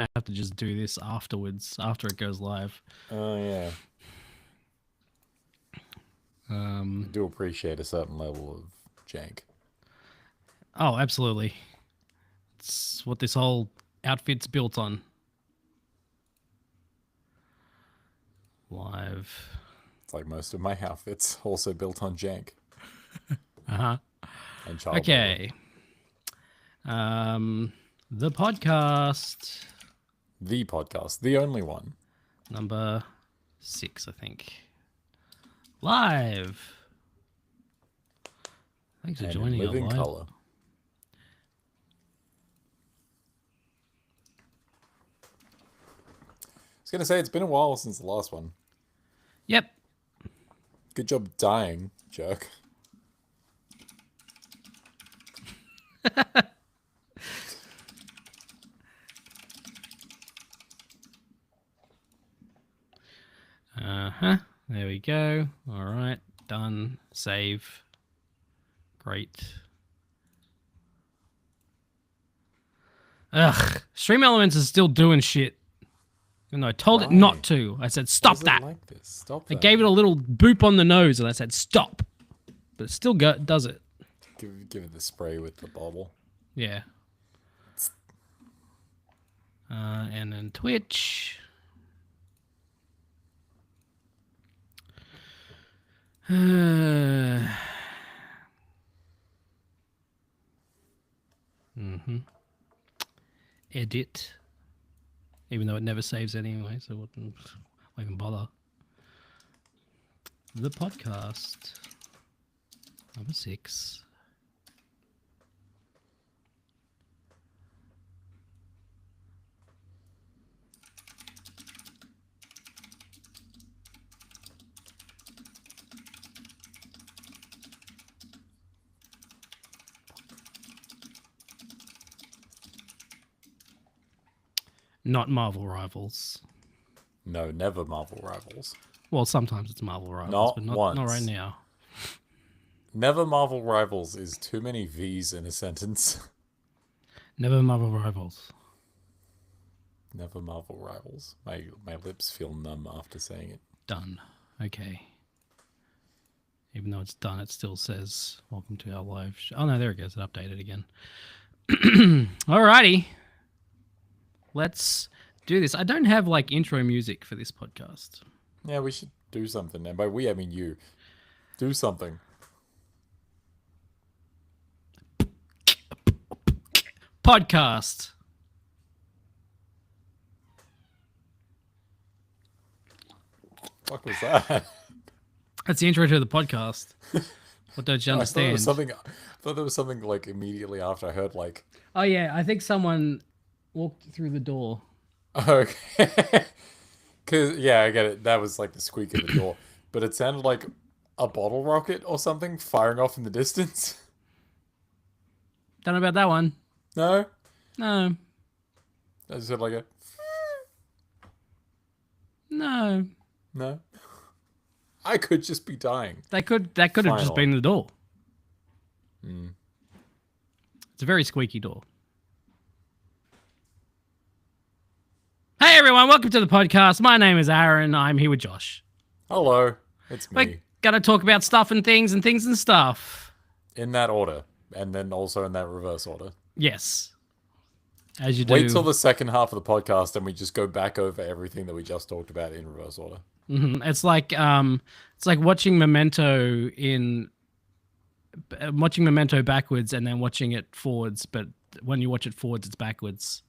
to have to just do this afterwards, after it goes live. Oh, yeah. I Um, do appreciate a certain level of jank. oh, absolutely. It's what this whole outfit's built on. Live. It's like most of my outfits also built on jank Uh huh. and child labor. Okay. The podcast The podcast, the only one. number 6, I think. Live. Thanks for And in joining our living live. color. I was going to say, it's been a while since the last one. Yep. Good job dying, jerk. Uh-huh. There we go. All right. Done. Save. Great. Ugh. Stream Elements is still doing shit. And I told it Why? not to. I said, stop Why is it that. like this? Stop I that. gave it a little boop on the nose and I said, stop. But it still does it. Give it the spray with the bottle. Yeah. And then Twitch. Edit. Even though it never saves anyway, so why even bother? The podcast. Number 6. Not Marvel Rivals. No, never Marvel Rivals. Well, sometimes it's Marvel Rivals, Not but not once. right now. Never Marvel Rivals is too many V's in a sentence. Never Marvel Rivals. Never Marvel Rivals. My lips feel numb after saying it. Done. Okay. Even though it's done, it still says, welcome to our live show. Oh, no, there it goes. It updated again. Alrighty. Let's do this. I don't have, like, intro music for this podcast. Yeah, we should do something. And by we, I mean you. Do something. Podcast. What was that? That's the intro to the podcast. What don't you I thought there understand? was something like immediately after I heard like, Oh, yeah. I think someone walked through the door. okay. Cause yeah, I get it. That was like the squeak of the door. But it sounded like a bottle rocket or something firing off in the distance. Don't know about that one. No? No. I just heard like a No. no. I could just be dying. That could have just Finally. been the door. It's a very squeaky door. Hey everyone, welcome to the podcast. My name is Aaron. I'm here with Josh. Hello, it's me. We're gonna talk about stuff and things and stuff. In that order. And then also in that reverse order. Yes. As you do. Wait till the second half of the podcast and we just go back over everything that we just talked about in reverse order. It's like watching Memento backwards and then watching it forwards, but when you watch it forwards, it's backwards.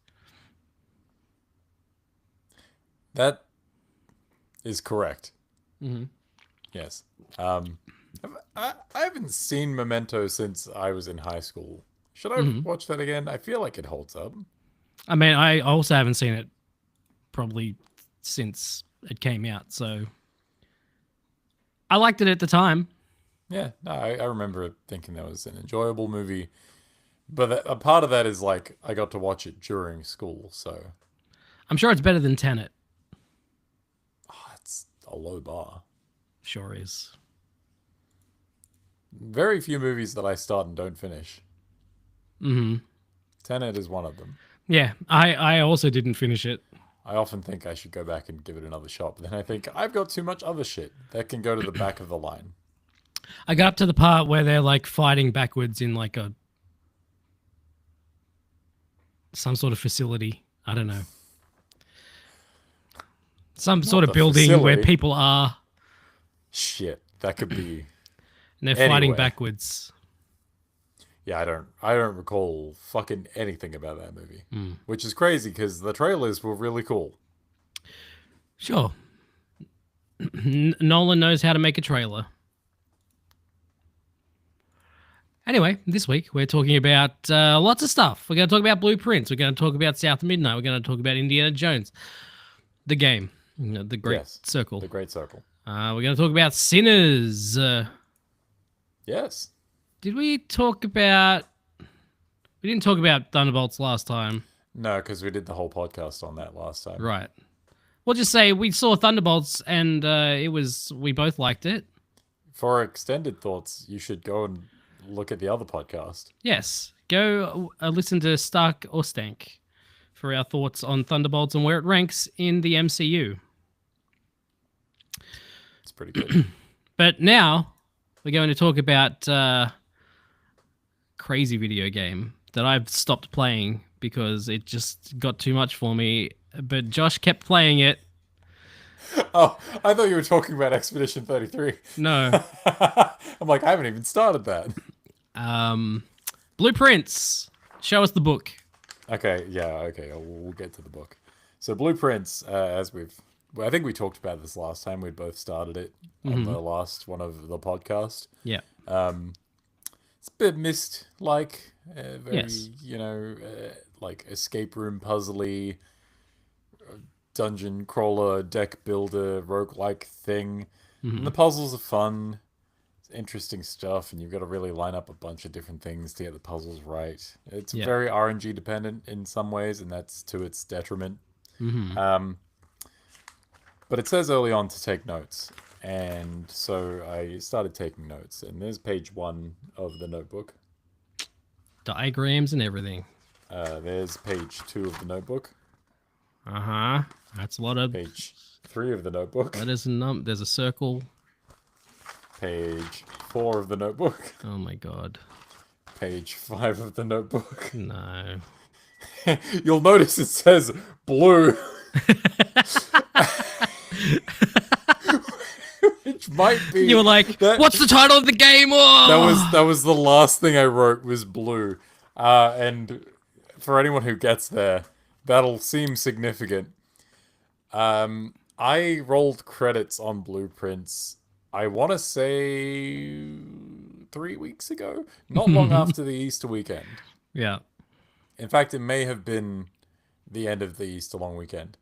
That is correct. Mm-hmm. Yes. I haven't seen Memento since I was in high school. Should I watch that again? I feel like it holds up. I mean, I also haven't seen it probably since it came out, so I liked it at the time. Yeah, no, I remember thinking that was an enjoyable movie. But a part of that is like I got to watch it during school, so I'm sure it's better than Tenet. it's a low bar. Sure is. Very few movies that I start and don't finish. Mm-hmm. Tenet is one of them. Yeah, I also didn't finish it. I often think I should go back and give it another shot, but then I think I've got too much other shit that can go to the back of the line. I got up to the part where they're like fighting backwards in like a some sort of facility. I don't know. Some sort of the building where facility. people are Shit, that could be. and they're fighting Anyway. backwards. Yeah, I don't recall fucking anything about that movie, which is crazy because the trailers were really cool. Sure. Nolan knows how to make a trailer. Anyway, this week we're talking about lots of stuff. We're going to talk about Blueprints. We're going to talk about South of Midnight. We're going to talk about Indiana Jones, the game, the Great Circle. The Great Circle. We're going to talk about Sinners. Yes. Did we talk about? We didn't talk about Thunderbolts last time, No, because we did the whole podcast on that last time. right? We'll just say we saw Thunderbolts and we both liked it. For extended thoughts, you should go and look at the other podcast. Yes, go listen to Stark or Stank for our thoughts on Thunderbolts and where it ranks in the MCU. It's pretty good. But now we're going to talk about crazy video game that I've stopped playing because it just got too much for me. But Josh kept playing it. Oh, I thought you were talking about Expedition 33. No. I'm like, I haven't even started that. Blueprints. Show us the book. Okay, yeah, okay, we'll get to the book. So Blueprints, I think we talked about this last time. We'd both started it on the last one of the podcast. Yeah. It's a bit Myst-like, very, Yes. like escape room puzzly, dungeon crawler, deck builder, roguelike thing. And the puzzles are fun. It's interesting stuff, and you've got to really line up a bunch of different things to get the puzzles right. It's Yeah. very RNG dependent in some ways, and that's to its detriment. But it says early on to take notes. And so I started taking notes, and there's page 1 of the notebook. Diagrams and everything. There's page 2 of the notebook. Uh-huh. That's a lot of Page 3 of the notebook. letters and there's a circle. Page 4 of the notebook. Oh my god. Page 5 of the notebook. No. You'll notice it says blue. Which might be. You were like, that- what's the title of the game? Oh! That was the last thing I wrote was blue. And for anyone who gets there, that'll seem significant. I rolled credits on Blueprints, I want to say 3 weeks ago, not long after the Easter weekend. Yeah. In fact, it may have been the end of the Easter long weekend.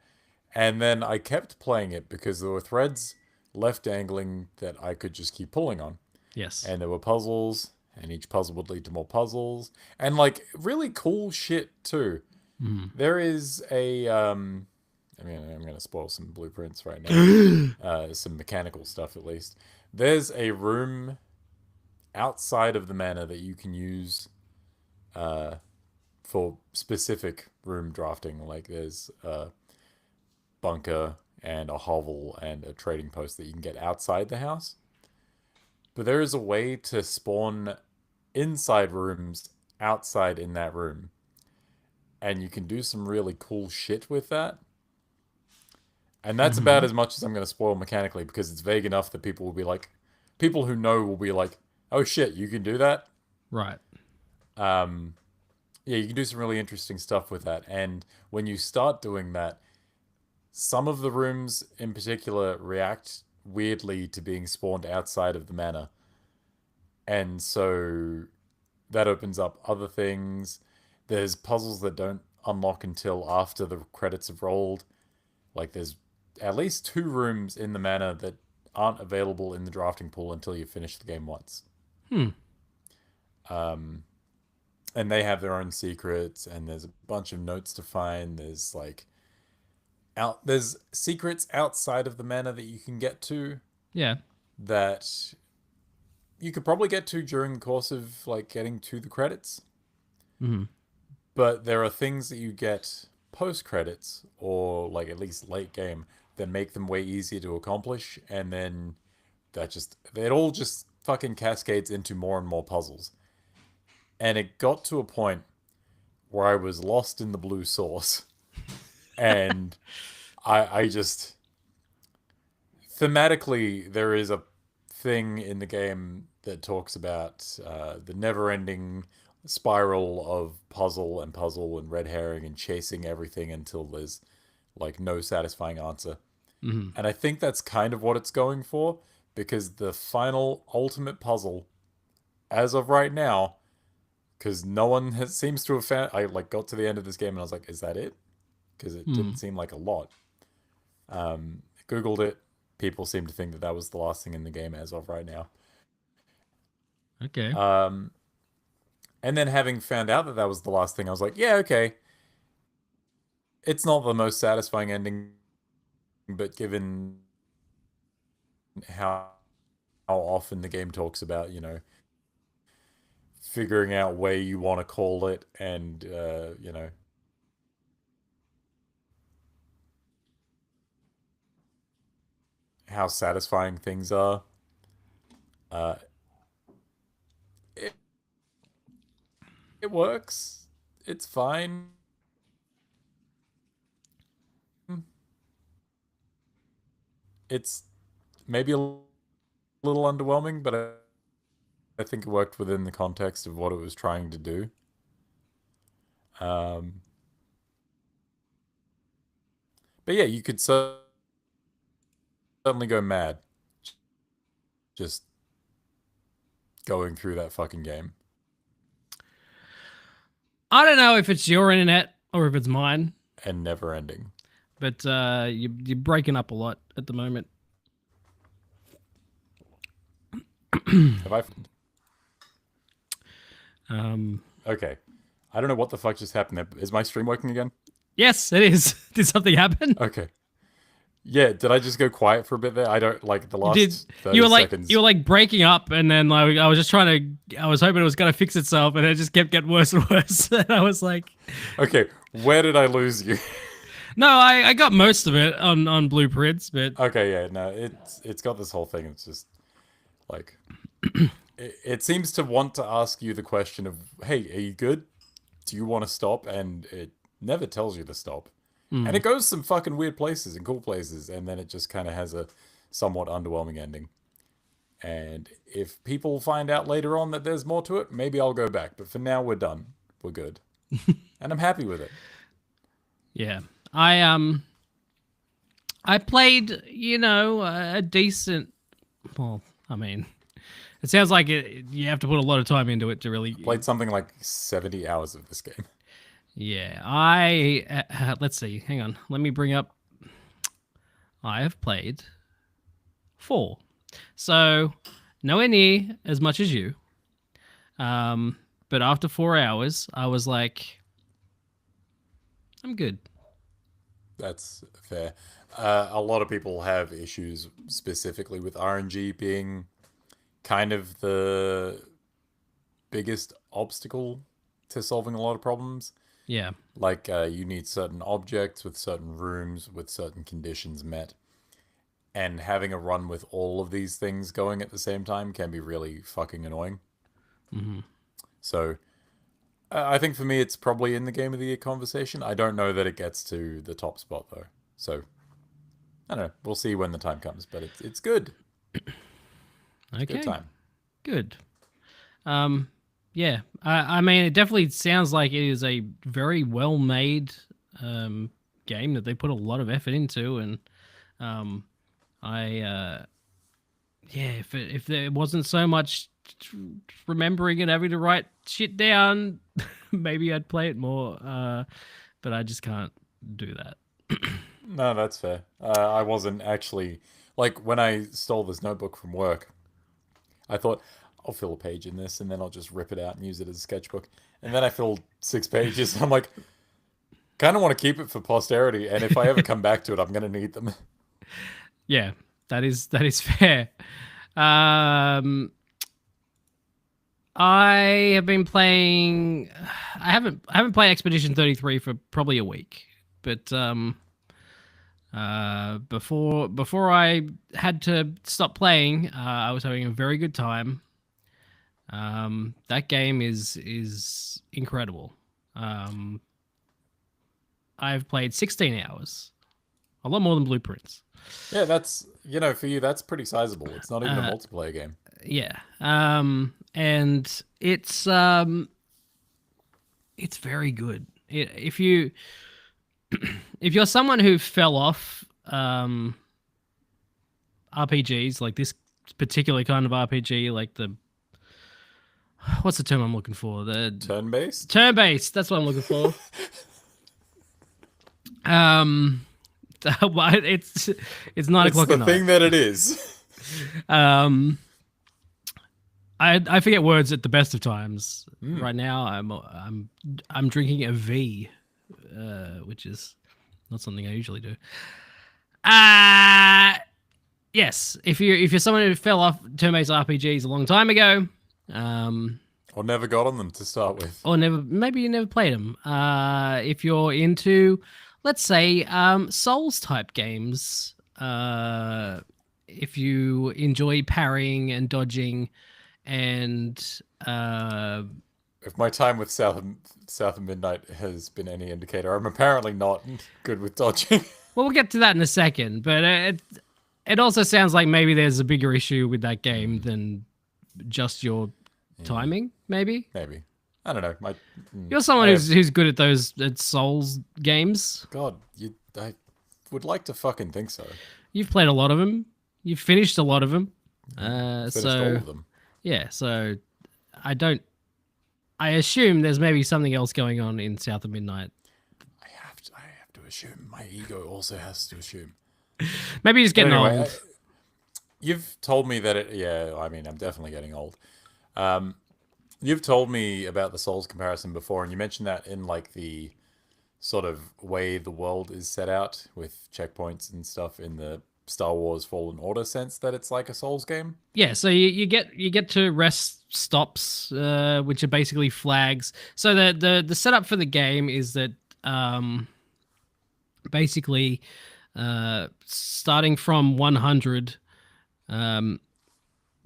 And then I kept playing it because there were threads left dangling that I could just keep pulling on. Yes. And there were puzzles, and each puzzle would lead to more puzzles. And, like, really cool shit, too. There is a... I'm going to spoil some blueprints right now. Some mechanical stuff, at least. There's a room outside of the manor that you can use for specific room drafting. Like, there's a bunker and a hovel and a trading post that you can get outside the house. But there is a way to spawn inside rooms outside in that room. And you can do some really cool shit with that. And that's about as much as I'm going to spoil mechanically, because it's vague enough that people will be like, people who know will be like, oh shit, you can do that? Right. Yeah, you can do some really interesting stuff with that. And when you start doing that, some of the rooms in particular react weirdly to being spawned outside of the manor. And so that opens up other things. There's puzzles that don't unlock until after the credits have rolled. Like, there's at least 2 rooms in the manor that aren't available in the drafting pool until you finish the game once. And they have their own secrets, and there's a bunch of notes to find. There's like there's secrets outside of the manor that you can get to Yeah. that you could probably get to during the course of like getting to the credits. but there are things that you get post credits or like at least late game that make them way easier to accomplish, and then it all just fucking cascades into more and more puzzles. And it got to a point where I was lost in the blue source, and I just thematically there is a thing in the game that talks about the never-ending spiral of puzzle and red herring and chasing everything until there's like no satisfying answer. Mm-hmm. And I think that's kind of what it's going for, because the final ultimate puzzle, as of right now, because no one seems to have found. I like got to the end of this game and I was like, "Is that it?" Because it didn't seem like a lot. Googled it. People seem to think that that was the last thing in the game as of right now. Okay. And then having found out that that was the last thing, I was like, "Yeah, okay." It's not the most satisfying ending, but given how often the game talks about, figuring out where you want to call it, and how satisfying things are. It it works. It's fine. It's maybe a little underwhelming, but I think it worked within the context of what it was trying to do. But yeah, you could certainly go mad just going through that fucking game. I don't know if it's your internet or if it's mine, And never ending. but you're breaking up a lot at the moment. Have I? Okay. I don't know what the fuck just happened there. Is my stream working again? Yes, it is. Did something happen? Okay. Yeah, did I just go quiet for a bit there? I don't like the last Did 30 you were like seconds. you were like breaking up, and then like I was just trying to. I was hoping it was gonna fix itself, and it just kept getting worse and worse. And I was like, Okay, where did I lose you? no, I got most of it on Blueprints, but Okay, yeah, no, it's got this whole thing. It's just like it seems to want to ask you the question of, "Hey, are you good? Do you want to stop?" And it never tells you to stop. And it goes some fucking weird places and cool places, and then it just kind of has a somewhat underwhelming ending. And if people find out later on that there's more to it, maybe I'll go back. But for now, we're done. We're good. And I'm happy with it. yeah, I played a decent. Well, I mean, it sounds like you have to put a lot of time into it to really Played something like 70 hours of this game. Yeah, let's see. Hang on. Let me bring up. I have played 4, so nowhere near as much as you. But after 4 hours, I was like, I'm good. That's fair. A lot of people have issues specifically with RNG being kind of the biggest obstacle to solving a lot of problems. Yeah. Like you need certain objects with certain rooms with certain conditions met. And having a run with all of these things going at the same time can be really fucking annoying. Mm-hmm. So I think for me, it's probably in the Game of the Year conversation. I don't know that it gets to the top spot, though. So I don't know. We'll see when the time comes, but it's good. Okay. Good time. Good. Yeah. I mean, it definitely sounds like it is a very well-made game that they put a lot of effort into, and if there wasn't so much remembering and having to write shit down, maybe I'd play it more. But I just can't do that. No, that's fair. I wasn't actually like when I stole this notebook from work. I thought I'll fill a page in this and then I'll just rip it out and use it as a sketchbook. And then I filled 6 pages. And I'm like, kind of want to keep it for posterity. And if I ever come back to it, I'm going to need them. Yeah, that is fair. I have been playing. I haven't played Expedition 33 for probably a week, but before I had to stop playing, I was having a very good time. That game is incredible. I've played 16 hours, a lot more than Blueprints. Yeah, that's for you that's pretty sizable. It's not even a Uh, multiplayer game. yeah, and it's very good. If you if you're someone who fell off RPGs like this particular kind of RPG, like the what's the term I'm looking for? The Turn-based? turn-based. That's what I'm looking for. Um, it's 9 o'clock The at night. thing that it is. Um, I forget words at the best of times. Right now, I'm drinking a V, which is not something I usually do. Yes. If you're someone who fell off turn-based RPGs a long time ago, Or never got on them to start with. or maybe you never played them. If you're into, let's say, Souls type games, if you enjoy parrying and dodging, and If my time with South of Midnight has been any indicator, I'm apparently not good with dodging. well, we'll get to that in a second. But it also sounds like maybe there's a bigger issue with that game than just your timing. Maybe Maybe. I don't know. you're someone I who's good at those Souls games. God, I would like to fucking think so. You've played a lot of them. You've finished a lot of them. Finished So all of them. yeah, so I don't. I assume there's maybe something else going on in South of Midnight. I have to assume. My ego also has to assume. Maybe he's getting Anyway, old. You've told me that it. Yeah, I mean, I'm definitely getting old. You've told me about the Souls comparison before, and you mentioned that in like the sort of way the world is set out with checkpoints and stuff in the Star Wars Fallen Order sense that it's like a Souls game. Yeah, so you get to rest stops, which are basically flags. So the setup for the game is that basically starting from 100,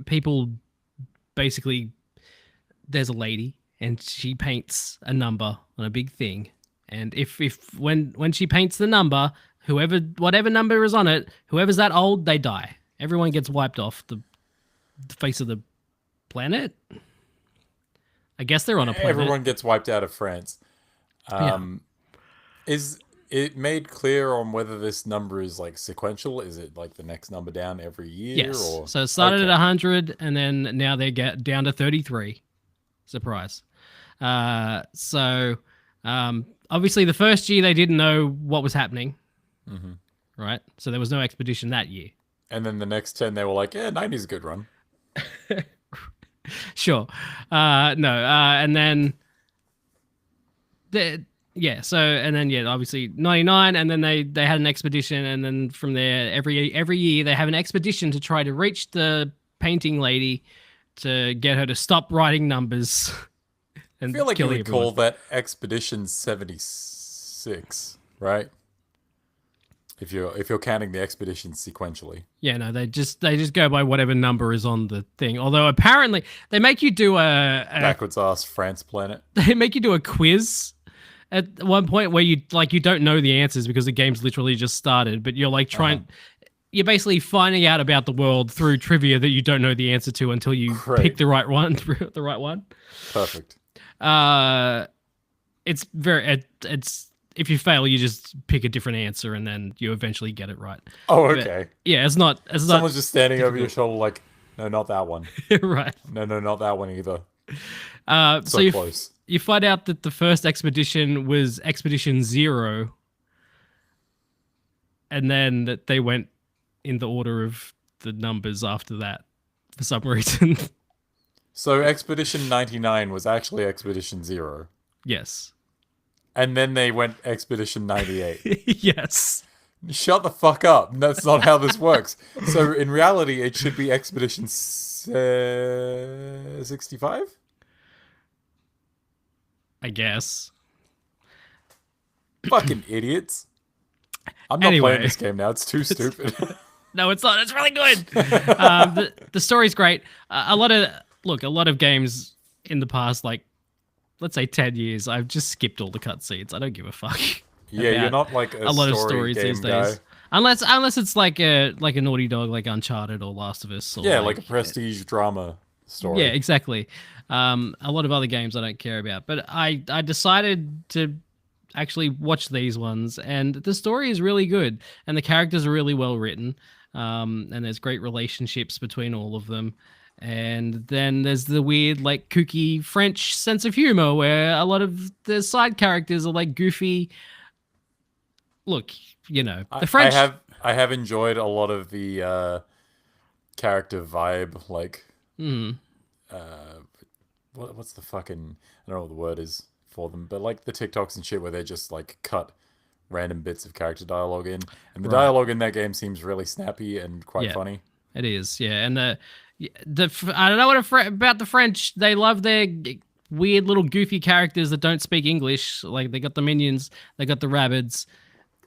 people basically there's a lady and she paints a number on a big thing, and if when she paints the number, whatever number is on it, whoever's that old, they die. Everyone gets wiped off the face of the planet. I guess they're on a planet. Everyone gets wiped out of France. Yeah. Is it made clear on whether this number is like sequential? Is it like the next number down every year? Yes. Or So it started Okay. at 100, and then now they get down to 33. Surprise. So obviously the first year they didn't know what was happening, right? So there was no expedition that year. And then the next 10, they were like, yeah, 90's a good run. Sure. No. And then obviously 99, and then they had an expedition, and then from there every year they have an expedition to try to reach the painting lady to get her to stop writing numbers and I feel like you killing would everyone. call that Expedition 76, right? If you're counting the expeditions sequentially. Yeah, no, they just go by whatever number is on the thing. Although apparently they make you do a Backwards ass France planet. they make you do a quiz at one point where you don't know the answers because the game's literally just started, but you're like trying you're basically finding out about the world through trivia that you don't know the answer to until you Great. pick the right one. The right one. Perfect. It's very it's if you fail, you just pick a different answer and then you eventually get it right. Oh, But, okay. yeah, it's not Someone's just standing over your shoulder like, no, not that one. right. No, not that one either. So So you close. you find out that the first expedition was Expedition 0, and then that they went in the order of the numbers after that for some reason. So Expedition 99 was actually Expedition 0. Yes. And then they went Expedition 98. Yes. Shut the fuck up. That's not how this works. So in reality, it should be Expedition 65? I guess. Fucking idiots. I'm not playing Anyway, this game now. It's too stupid. no, it's not. It's really good. The story's great. A lot of games in the past, like let's say 10 years, I've just skipped all the cutscenes. I don't give a fuck Yeah, you're about not like a a lot of story stories these game guy. days. Unless it's like a Naughty Dog, like Uncharted or Last of Us, or Yeah, like a prestige drama yeah, story. exactly. A lot of other games I don't care about, but I decided to actually watch these ones, and the story is really good, and the characters are really well written, and there's great relationships between all of them. And then there's the weird, like, kooky French sense of humor where a lot of the side characters are like goofy. Look, I, the I French. have I have enjoyed a lot of the character vibe, like Mm, uh, what's the fucking, I don't know what the word is for them, but like the TikToks and shit where they just like cut random bits of character dialogue in, and the right. dialogue in that game seems really snappy and quite Yeah. funny. It is, yeah, and I don't know about the French. They love their weird little goofy characters that don't speak English. Like they got the minions, they got the rabbits,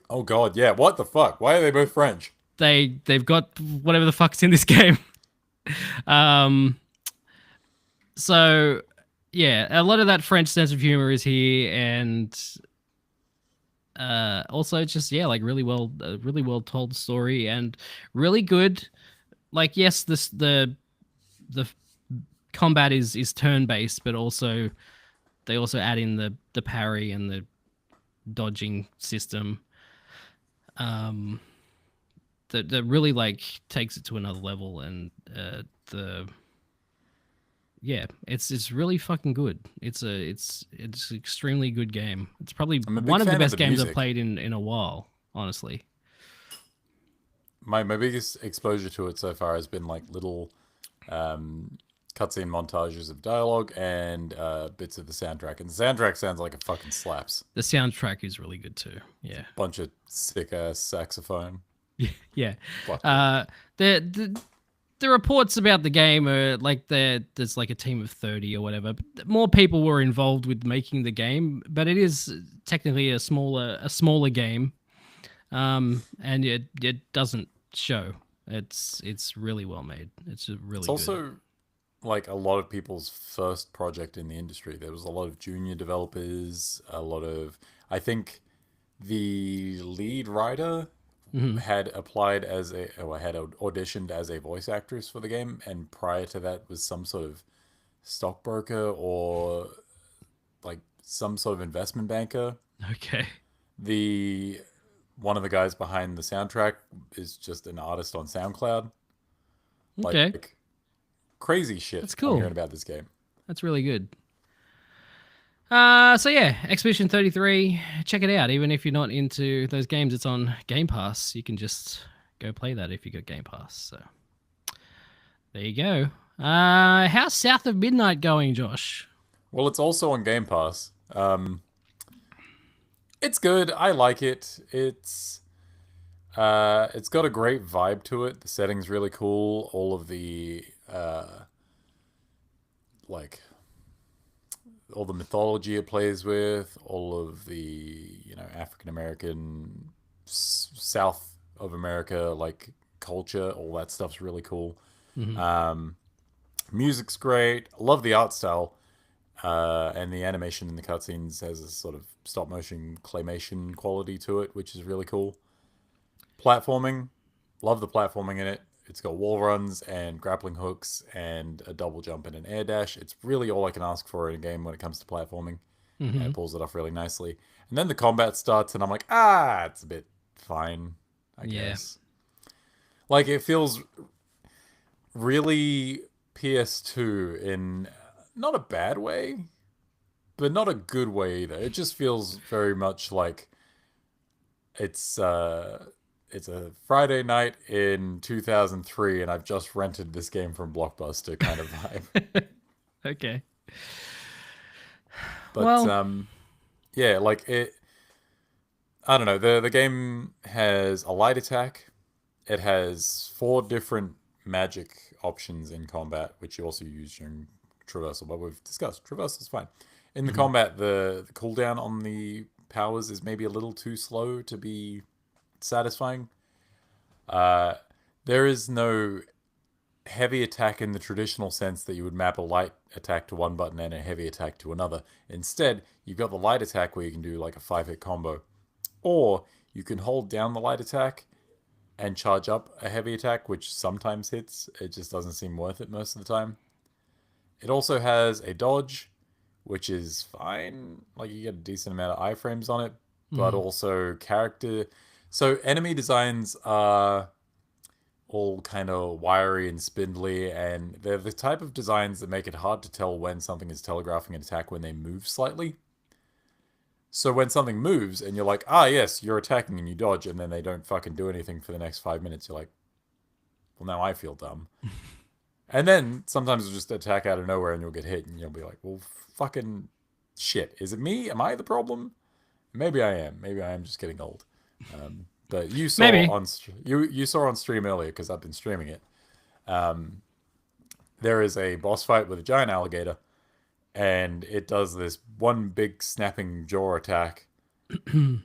Oh god, yeah. What the fuck? Why are they both French? they've got whatever the fuck's in this game. Um, so yeah, a lot of that French sense of humor is here, and also just yeah, like really well told story and really good. Like yes, the combat is turn based, but also they also add in the parry and the dodging system. Um, that really like takes it to another level, and the yeah, it's really fucking good. It's an extremely good game. It's probably I'm a big one of the fan of best the games I've music. played in a while, honestly. My biggest exposure to it so far has been like little um, cutscene montages of dialogue and bits of the soundtrack. And the soundtrack sounds like it fucking slaps. The soundtrack is really good too. Yeah. Bunch of sick ass saxophone. Yeah. Fuck yeah. Uh, the reports about the game are like there's like a team of 30 or whatever. But more people were involved with making the game, but it is technically a smaller game. And it doesn't show. It's really well made. It's It's really good. also like a lot of people's first project in the industry. There was a lot of junior developers, a lot of, I think the lead writer Hmm. had applied as a, or had auditioned as a voice actress for the game, and prior to that was some sort of stockbroker or like some sort of investment banker. Okay. The one of the guys behind the soundtrack is just an artist on SoundCloud. Okay. Like crazy shit That's I'm cool. hearing about this game. That's really good. So yeah, Expedition 33, check it out. Even if you're not into those games, it's on Game Pass. You can just go play that if you got Game Pass. So there you go. How's South of Midnight going, Josh? Well, it's also on Game Pass. It's good. I like it. It's got a great vibe to it. The setting's really cool. All of the like all the mythology it plays with, all of the, African American, South of America like culture, all that stuff's really cool. Hmm. Um, Music's great. I love the art style. And the animation in the cutscenes has a sort of stop motion claymation quality to it, which is really cool. Platforming, love the platforming in it. It's got wall runs and grappling hooks and a double jump and an air dash. It's really all I can ask for in a game when it comes to platforming, and Hmm. it pulls it off really nicely. And then the combat starts, and I'm like, ah, it's a bit fine, I Yeah. guess. Like it feels really PS2 in not a bad way, but not a good way either. It just feels very much like it's uh it's a Friday night in 2003 and I've just rented this game from Blockbuster kind of vibe. Okay. But Well, yeah, like it, I don't know. The game has a light attack. It has four different magic options in combat, which you also use during traversal, but we've discussed traversal's fine. In the combat, the cooldown on the powers is maybe a little too slow to be satisfying. Uh, there is no heavy attack in the traditional sense that you would map a light attack to one button and a heavy attack to another. Instead, you've got the light attack where you can do like a 5-hit combo. Or you can hold down the light attack and charge up a heavy attack, which sometimes hits. It just doesn't seem worth it most of the time. It also has a dodge, which is fine. Like, you get a decent amount of iframes on it, but also character. So enemy designs are all kind of wiry and spindly, and they're the type of designs that make it hard to tell when something is telegraphing an attack when they move slightly. So when something moves and you're like, ah, yes, you're attacking, and you dodge, and then they don't fucking do anything for the next 5 minutes, you're like, well, now I feel dumb. And then sometimes it'll just attack out of nowhere and you'll get hit, and you'll be like, well, fucking shit. Is it me? Am I the problem? Maybe I am. Maybe I am just getting old. But you saw Maybe. on you saw on stream earlier, because I've been streaming it. There is a boss fight with a giant alligator, and it does this one big snapping jaw attack,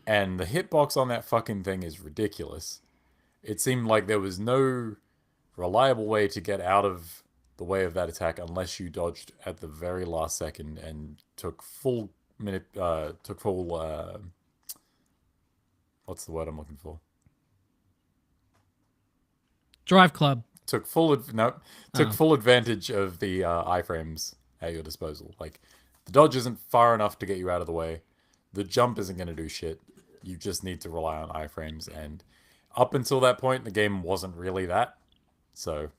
and the hitbox on that fucking thing is ridiculous. It seemed like there was no reliable way to get out of the way of that attack unless you dodged at the very last second and took full minute what's the word I'm looking for? Drive Club. Took full advantage of the iframes at your disposal. Like, the dodge isn't far enough to get you out of the way. The jump isn't going to do shit. You just need to rely on iframes, and up until that point, the game wasn't really that. So,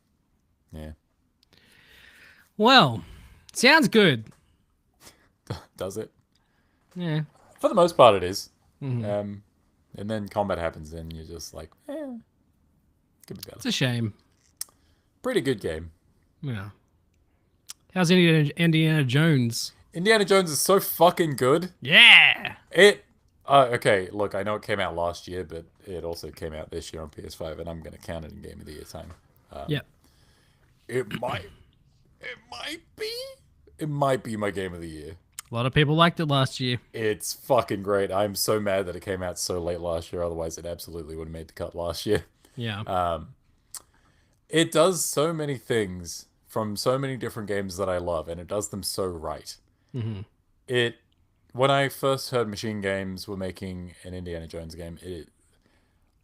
yeah. Well, sounds good. Does it? Yeah. For the most part, it is. And then combat happens, and you're just like, could be better. It's a shame. Pretty good game. Yeah. How's Indiana Jones? Indiana Jones is so fucking good. Yeah. Okay, look, I know it came out last year, but it also came out this year on PS5, and I'm going to count it in Game of the Year time. Yep. It might be my Game of the Year. A lot of people liked it last year. It's fucking great. I'm so mad that it came out so late last year. Otherwise, it absolutely would have made the cut last year. Yeah. It does so many things from so many different games that I love, and it does them so right. When I first heard Machine Games were making an Indiana Jones game,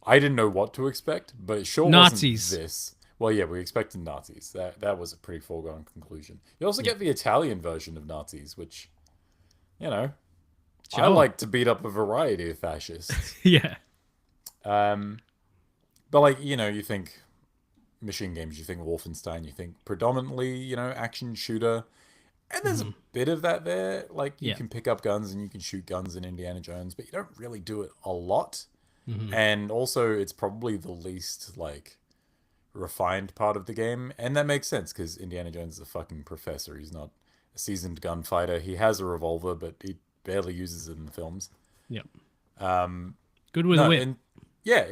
I didn't know what to expect, but it sure Nazis. wasn't this. Well, yeah, we expected Nazis. That was a pretty foregone conclusion. You also get the Italian version of Nazis, which, you know, I like to beat up a variety of fascists. Yeah. But, like, you know, you think Machine Games, you think Wolfenstein, you think predominantly, you know, action shooter. And there's a bit of that there. Like, you can pick up guns and you can shoot guns in Indiana Jones, but you don't really do it a lot. And also, it's probably the least, like, refined part of the game. And that makes sense, because Indiana Jones is a fucking professor. He's not a seasoned gunfighter. He has a revolver, but he barely uses it in the films. Yep. Good with a whip.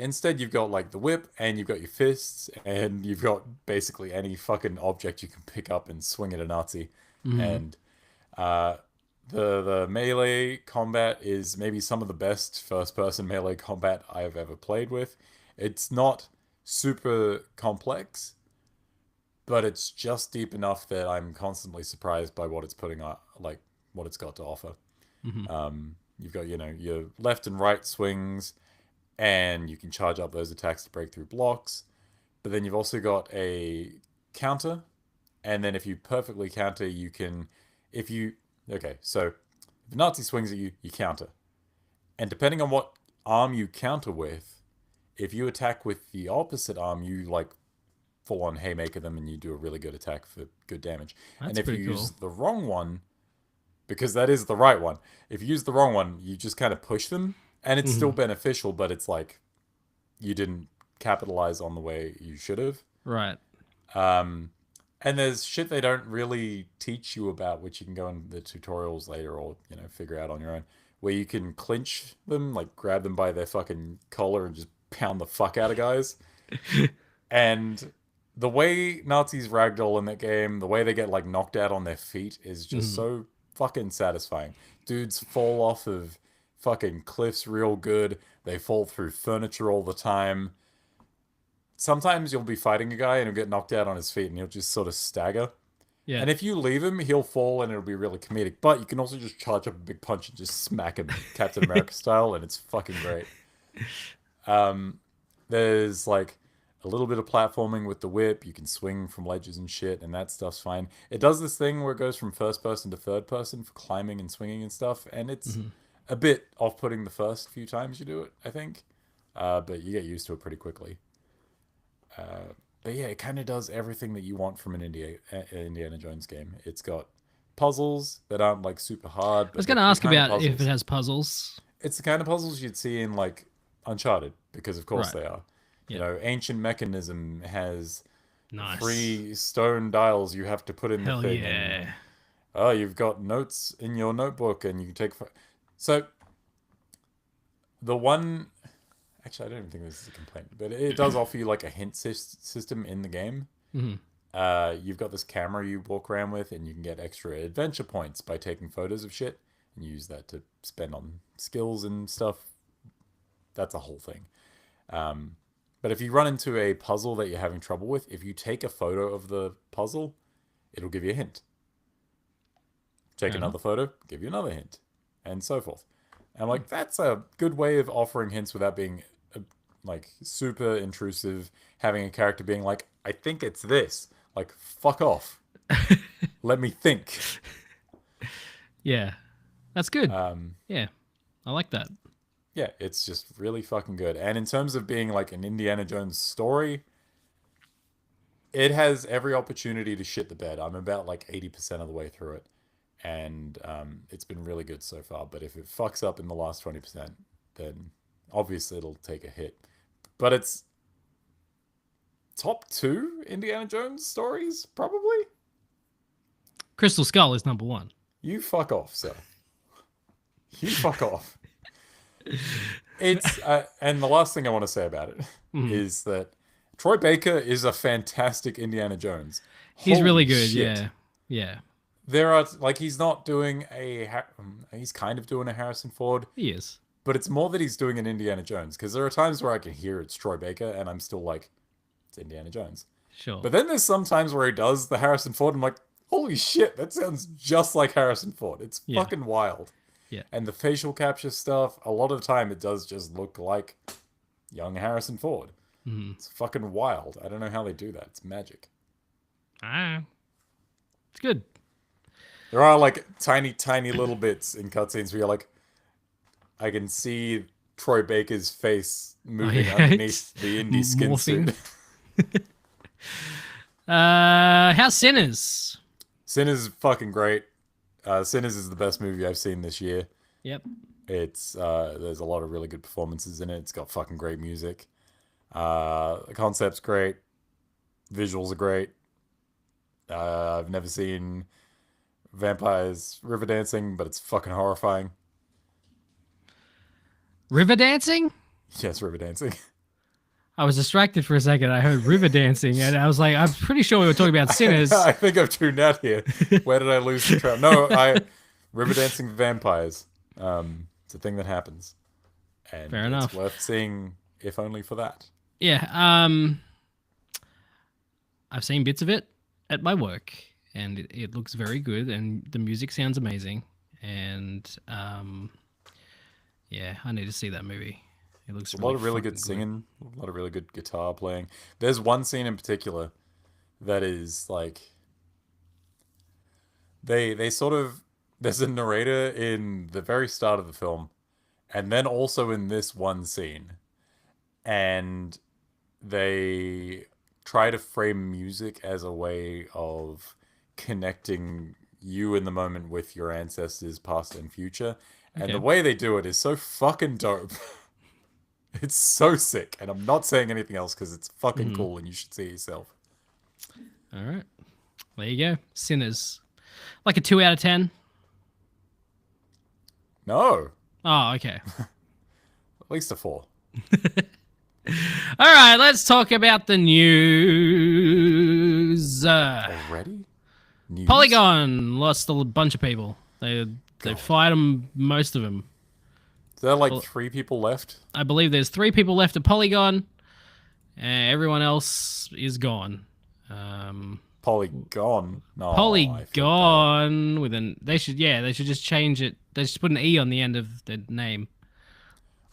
Instead you've got, like, the whip, and you've got your fists, and you've got basically any fucking object you can pick up and swing at a Nazi. And the melee combat is maybe some of the best first-person melee combat I've ever played with. It's not super complex, but it's just deep enough that I'm constantly surprised by what it's putting on, like, what it's got to offer. You've got, you know, your left and right swings, and you can charge up those attacks to break through blocks. But then you've also got a counter, and then if you perfectly counter, you can... so if a Nazi swings at you, you counter. And depending on what arm you counter with, if you attack with the opposite arm, you, like, full-on haymaker them, and you do a really good attack for good damage. That's and if pretty you cool. use the wrong one, because that is the right one, if you use the wrong one, you just kind of push them, and it's still beneficial, but it's like you didn't capitalize on the way you should have. Right. And there's shit they don't really teach you about, which you can go in the tutorials later, or, you know, figure out on your own, where you can clinch them, like grab them by their fucking collar and just pound the fuck out of guys. And the way Nazis ragdoll in that game, the way they get, like, knocked out on their feet is just so fucking satisfying. Dudes fall off of fucking cliffs real good. They fall through furniture all the time. Sometimes you'll be fighting a guy and he'll get knocked out on his feet and he'll just sort of stagger. Yeah. And if you leave him, he'll fall and it'll be really comedic. But you can also just charge up a big punch and just smack him Captain America style, and it's fucking great. There's like a little bit of platforming with the whip. You can swing from ledges and shit, and that stuff's fine. It does this thing where it goes from first person to third person for climbing and swinging and stuff, and it's a bit off-putting the first few times you do it, I think. But you get used to it pretty quickly. But yeah, it kind of does everything that you want from an Indiana Jones game. It's got puzzles that aren't like super hard. I was going to ask about if it has puzzles. It's the kind of puzzles you'd see in like Uncharted, because of course Right. they are. Yeah. You know, Ancient Mechanism has Nice. 3 stone dials you have to put in Hell the thing. yeah. And, oh, you've got notes in your notebook, and you can take. So the one. Actually, I don't even think this is a complaint, but it does offer you like a hint system in the game. You've got this camera you walk around with, and you can get extra adventure points by taking photos of shit, and you use that to spend on skills and stuff. That's a whole thing. But if you run into a puzzle that you're having trouble with, if you take a photo of the puzzle, it'll give you a hint. Take another photo, give you another hint, and so forth. And I'm like, that's a good way of offering hints without being like super intrusive. Having a character being like, I think it's this. Like, fuck off. Let me think. Yeah. That's good. Um, Yeah. I like that. yeah, it's just really fucking good. And in terms of being like an Indiana Jones story, it has every opportunity to shit the bed. I'm about like 80% of the way through it. And it's been really good so far. But if it fucks up in the last 20%, then obviously it'll take a hit. But it's top 2 Indiana Jones stories, probably. Crystal Skull is number 1. You fuck off, sir. You fuck off. It's and the last thing I want to say about it is that Troy Baker is a fantastic Indiana Jones. He's really Holy good. shit. Yeah. Yeah. There are like he's not doing he's kind of doing a Harrison Ford, He is. but it's more that he's doing an Indiana Jones, because there are times where I can hear it's Troy Baker and I'm still like, it's Indiana Jones. Sure. But then there's some times where he does the Harrison Ford and I'm like, holy shit, that sounds just like Harrison Ford. It's Yeah. fucking wild. Yeah. And the facial capture stuff, a lot of the time it does just look like young Harrison Ford. It's fucking wild. I don't know how they do that. It's magic. It's good. There are like tiny, tiny little bits in cutscenes where you're like, I can see Troy Baker's face moving yeah, underneath the indie skin morphing. suit. How's Sinners? Sinners is fucking great. Sinners is the best movie I've seen this year. Yep. It's there's a lot of really good performances in it. It's got fucking great music. The concept's great. Visuals are great. I've never seen vampires river dancing, but it's fucking horrifying. River dancing? Yes, river dancing. I was distracted for a second. I heard river dancing, and I was like, I'm pretty sure we were talking about Sinners. I think I've tuned out here. Where did I lose the trail? No, river dancing vampires. It's a thing that happens, and Fair enough. it's worth seeing, if only for that. Yeah. I've seen bits of it at my work, and it looks very good, and the music sounds amazing. And yeah, I need to see that movie. It looks A lot of really good fucking singing, a lot of really good guitar playing. There's one scene in particular that is like they sort of there's a narrator in the very start of the film, and then also in this one scene, and they try to frame music as a way of connecting you in the moment with your ancestors past and future, and Okay. the way they do it is so fucking dope. It's so sick, and I'm not saying anything else because it's fucking cool and you should see it yourself. All right. There you go. Sinners. Like a 2 out of 10. No, Oh, okay. at least a 4. All right, let's talk about the news. Already? News? Polygon lost a bunch of people. They God. fired them, most of them. Is there like Well, 3 people left? I believe there's 3 people left at Polygon, and everyone else is gone. Polygon? No, I feel bad. Polygon with an they should just change it. They should put an E on the end of the name.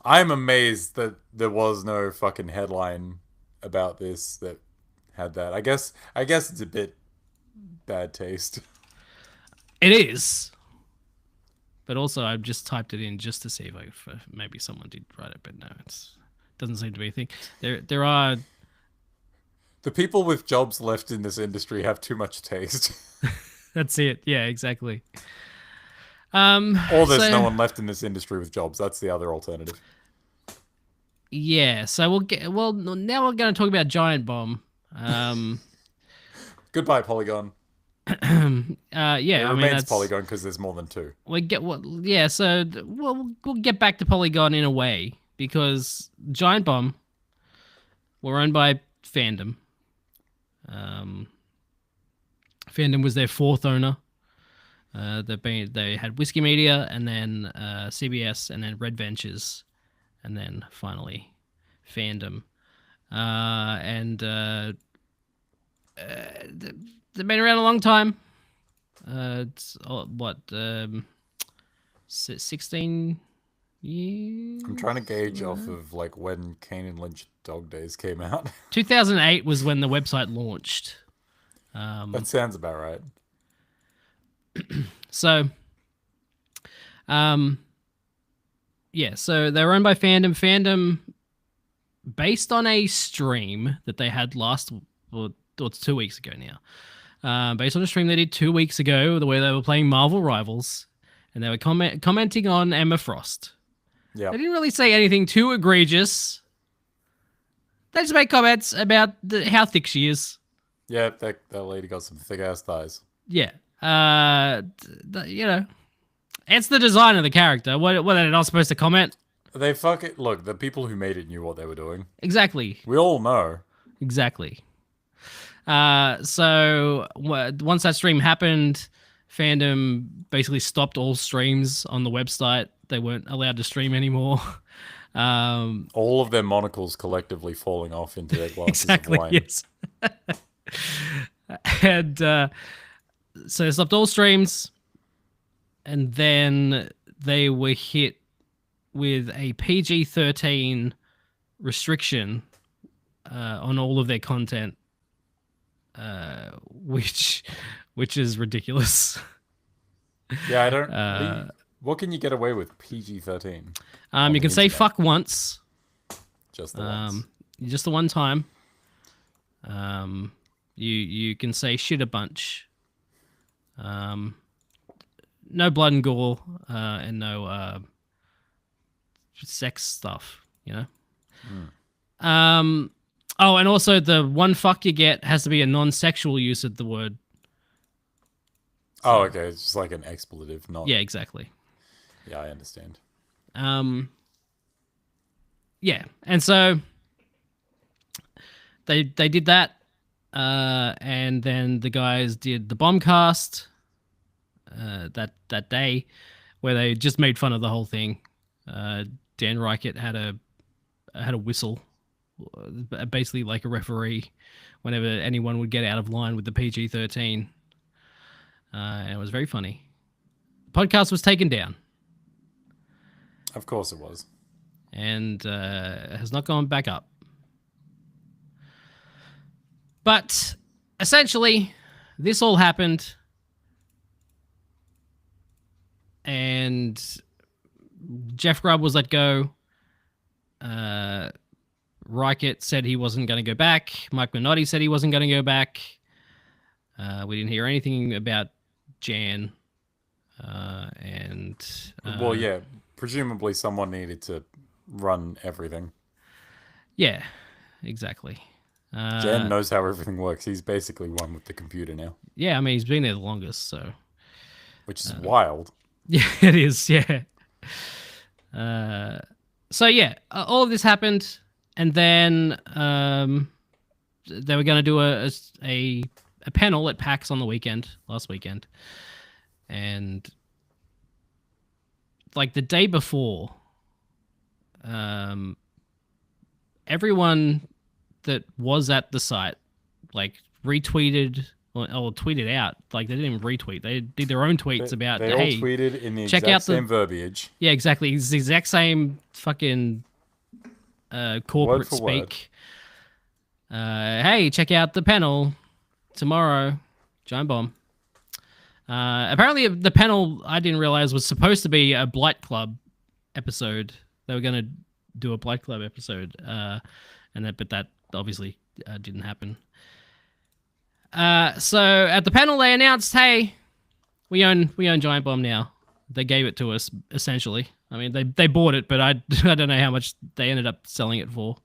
I'm amazed that there was no fucking headline about this that had that. I guess it's a bit bad taste. It is, but also I've just typed it in just to see if maybe someone did write it, but no, it doesn't seem to be a thing. There are. The people with jobs left in this industry have too much taste. That's it. Yeah, exactly. Or there's so, no one left in this industry with jobs. That's the other alternative. Yeah, so now we're going to talk about Giant Bomb. Goodbye, Polygon. Yeah, It I mean remains that's Polygon because there's more than 2. yeah. So we'll get back to Polygon in a way because Giant Bomb were owned by Fandom. Fandom was their 4th owner. They had Whiskey Media and then CBS and then Red Ventures and then finally Fandom. They've been around a long time. It's 16 years? I'm trying to gauge off of like when Kane and Lynch Dog Days came out. 2008 was when the website launched. That sounds about right. So, yeah, so they were owned by Fandom. Fandom, based on a stream that they had it's 2 weeks ago now. Based on a stream they did 2 weeks ago, the way they were playing Marvel Rivals, and they were commenting on Emma Frost. Yeah. They didn't really say anything too egregious. They just made comments about how thick she is. Yeah, that lady got some thick ass thighs. Yeah. It's the design of the character. What are they not supposed to comment? They look, the people who made it knew what they were doing. Exactly. We all know. Exactly. So once that stream happened, Fandom basically stopped all streams on the website. They weren't allowed to stream anymore. All of their monocles collectively falling off into their glasses Exactly. of wine. Yes. And so they stopped all streams, and then they were hit with a PG-13 restriction on all of their content, which is ridiculous. Yeah, I don't. What can you get away with PG-13? You can say fuck once. Just the once. Just the one time. You can say shit a bunch. No blood and gore, and no sex stuff, you know? Oh, and also the one fuck you get has to be a non-sexual use of the word. Oh, okay. It's just like an expletive, not... Yeah, exactly. Yeah, I understand. Yeah, and so they did that, and then the guys did the Bombcast that day, where they just made fun of the whole thing. Dan Reichert had a whistle, basically like a referee, whenever anyone would get out of line with the PG-13, and it was very funny. The podcast was taken down. Of course it was. And has not gone back up. But essentially, this all happened, and Jeff Grubb was let go. Reichert said he wasn't going to go back. Mike Minotti said he wasn't going to go back. We didn't hear anything about Jan. Well, yeah. Presumably someone needed to run everything. Yeah, exactly. Jan knows how everything works. He's basically one with the computer now. Yeah, I mean, he's been there the longest, so... Which is wild. Yeah, it is, yeah. So, yeah, all of this happened, and then they were going to do a panel at PAX on the last weekend, and like the day before, um, everyone that was at the site like retweeted or tweeted out. Like they didn't even retweet; they did their own tweets about, They all hey, tweeted in the check exact out the same verbiage. yeah, exactly, it's the exact same fucking corporate Word for word. speak. Hey, check out the panel tomorrow, Giant Bomb. Apparently, the panel I didn't realize was supposed to be a Blight Club episode. They were going to do a Blight Club episode, but that obviously didn't happen. So at the panel, they announced, "Hey, we own Giant Bomb now." They gave it to us essentially. I mean, they bought it, but I don't know how much they ended up selling it for.